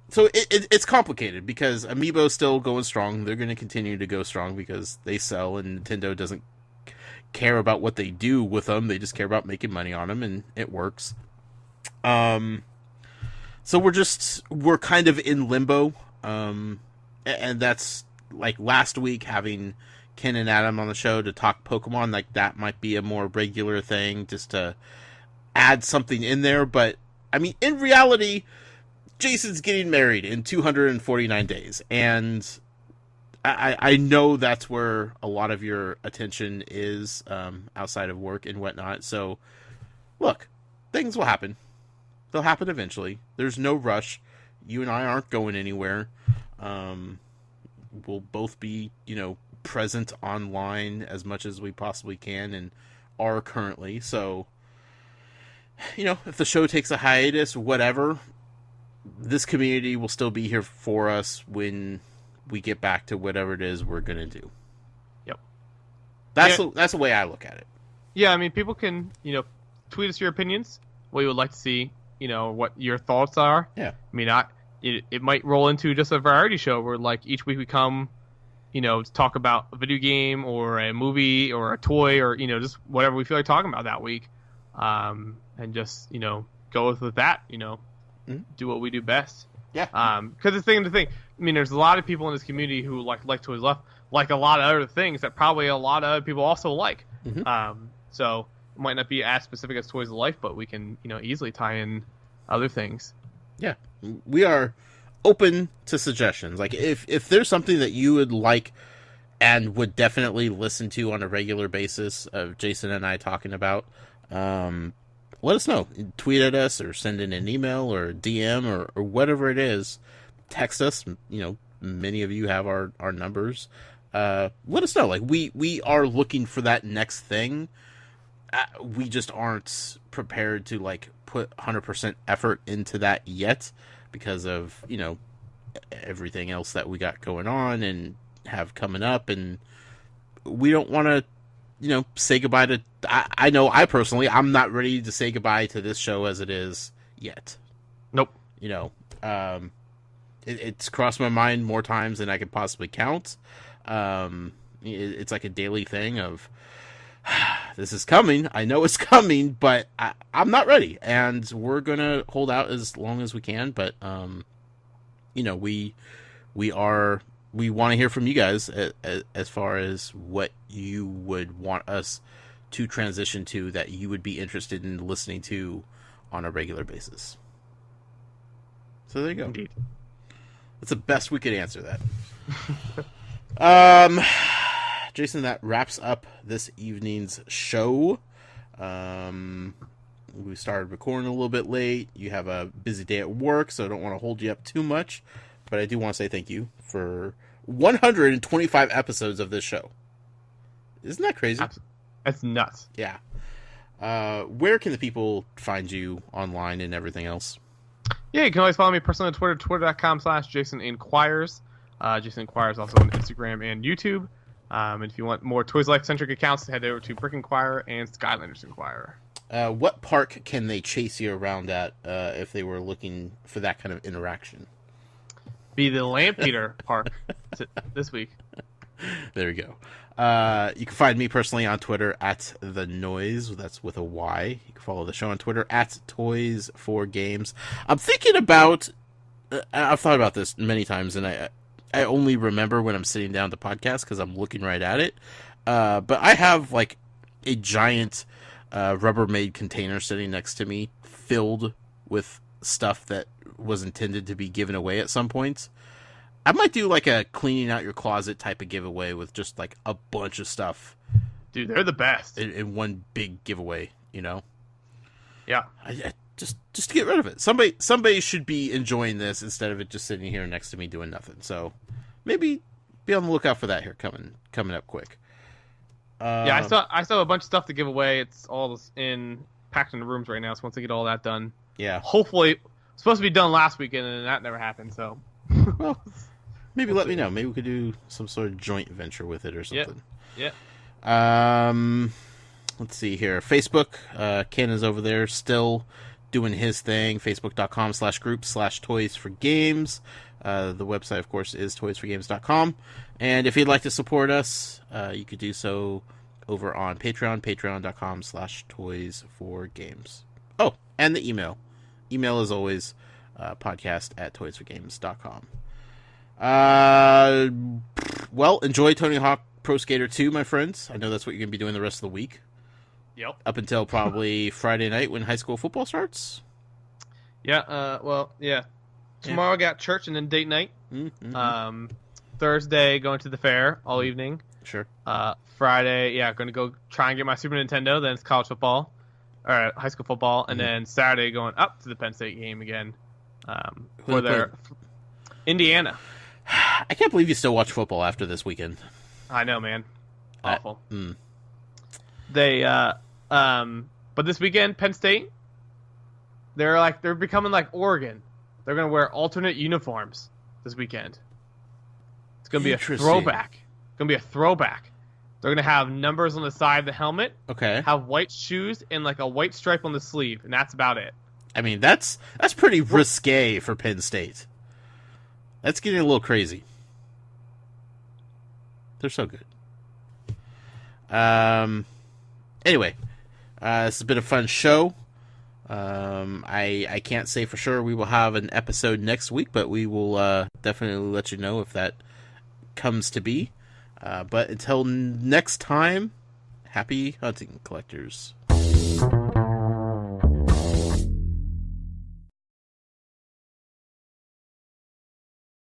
So it's complicated because Amiibo's still going strong. They're going to continue to go strong because they sell, and Nintendo doesn't care about what they do with them. They just care about making money on them, and it works. So we're kind of in limbo. And that's like last week having Ken and Adam on the show to talk Pokemon, like that might be a more regular thing just to add something in there. But I mean, in reality, Jason's getting married in 249 days, and I know that's where a lot of your attention is, outside of work and whatnot. So, look, things will happen. They'll happen eventually. There's no rush. You and I aren't going anywhere. We'll both be, present online as much as we possibly can and are currently. So, if the show takes a hiatus, whatever, this community will still be here for us when we get back to whatever it is we're going to do. Yep. That's the way I look at it. Yeah, I mean, people can, tweet us your opinions, what you would like to see, what your thoughts are. Yeah. I mean, it might roll into just a variety show where, like, each week we come, to talk about a video game or a movie or a toy or, just whatever we feel like talking about that week. And just, go with that, do what we do best. Yeah. Because the thing, I mean, there's a lot of people in this community who like Toys Left, like a lot of other things that probably a lot of other people also like. Mm-hmm. So it might not be as specific as Toys of Life, but we can, easily tie in other things. Yeah. We are open to suggestions. Like if there's something that you would like and would definitely listen to on a regular basis of Jason and I talking about, let us know. Tweet at us or send in an email or a DM or whatever it is. Text us. Many of you have our numbers. Let us know. Like we are looking for that next thing. We just aren't prepared to like put 100% effort into that yet because of, everything else that we got going on and have coming up. And we don't want to, say goodbye to... I know I personally, I'm not ready to say goodbye to this show as it is yet. Nope. It's crossed my mind more times than I could possibly count. It's like a daily thing of, this is coming. I know it's coming, but I'm not ready. And we're going to hold out as long as we can. But, we want to hear from you guys as far as what you would want us to transition to that you would be interested in listening to on a regular basis. So there you go. Indeed. That's the best we could answer that. Jason, that wraps up this evening's show. we started recording a little bit late. You have a busy day at work, so I don't want to hold you up too much. But I do want to say thank you for 125 episodes of this show. Isn't that crazy? That's nuts. Yeah. Where can the people find you online and everything else? Yeah, you can always follow me personally on Twitter, twitter.com/JasonInquires. Jason Inquires also on Instagram and YouTube. And if you want more Toys Life-centric accounts, head over to Brick Inquirer and Skylanders Inquirer. What park can they chase you around at if they were looking for that kind of interaction? Be the Lampeter Park this week. There we go. You can find me personally on Twitter at The Noise. That's with a Y. You can follow the show on Twitter at Toys for Games. I'm thinking about... I've thought about this many times, and I only remember when I'm sitting down to podcast because I'm looking right at it. But I have like a giant Rubbermaid container sitting next to me filled with stuff that was intended to be given away at some point. I might do like a cleaning out your closet type of giveaway with just like a bunch of stuff. Dude, they're the best. In one big giveaway, you know? Yeah. I just to get rid of it. Somebody should be enjoying this instead of it just sitting here next to me doing nothing. So maybe be on the lookout for that here coming up quick. Yeah, I still have a bunch of stuff to give away. It's all packed in the rooms right now. So once I get all that done, yeah, hopefully it's supposed to be done last weekend and that never happened. So well, maybe let me know. Maybe we could do some sort of joint venture with it or something. Yeah. Let's see here. Facebook. Ken is over there still doing his thing. Facebook.com/group/toys4games. The website, of course, is toysforgames.com. And if you'd like to support us, you could do so over on Patreon, patreon.com/toys4games. Oh, and the email. Email, as always, podcast@toysforgames.com. Well, enjoy Tony Hawk Pro Skater 2, my friends. I know that's what you're going to be doing the rest of the week. Yep. Up until probably Friday night when high school football starts. Yeah, yeah. Tomorrow I got church and then date night. Mm-hmm. Thursday going to the fair all evening. Sure. Friday, going to go try and get my Super Nintendo. Then it's college football, or high school football, and then Saturday going up to the Penn State game again. For their Indiana. I can't believe you still watch football after this weekend. I know, man. Awful. Mm. They but this weekend Penn State, they're becoming like Oregon. They're gonna wear alternate uniforms this weekend. It's gonna be a throwback. They're gonna have numbers on the side of the helmet. Okay. Have white shoes and like a white stripe on the sleeve, and that's about it. I mean, that's pretty risque for Penn State. That's getting a little crazy. They're so good. Anyway, this has been a fun show. I can't say for sure we will have an episode next week, but we will definitely let you know if that comes to be. But until next time, happy hunting, collectors.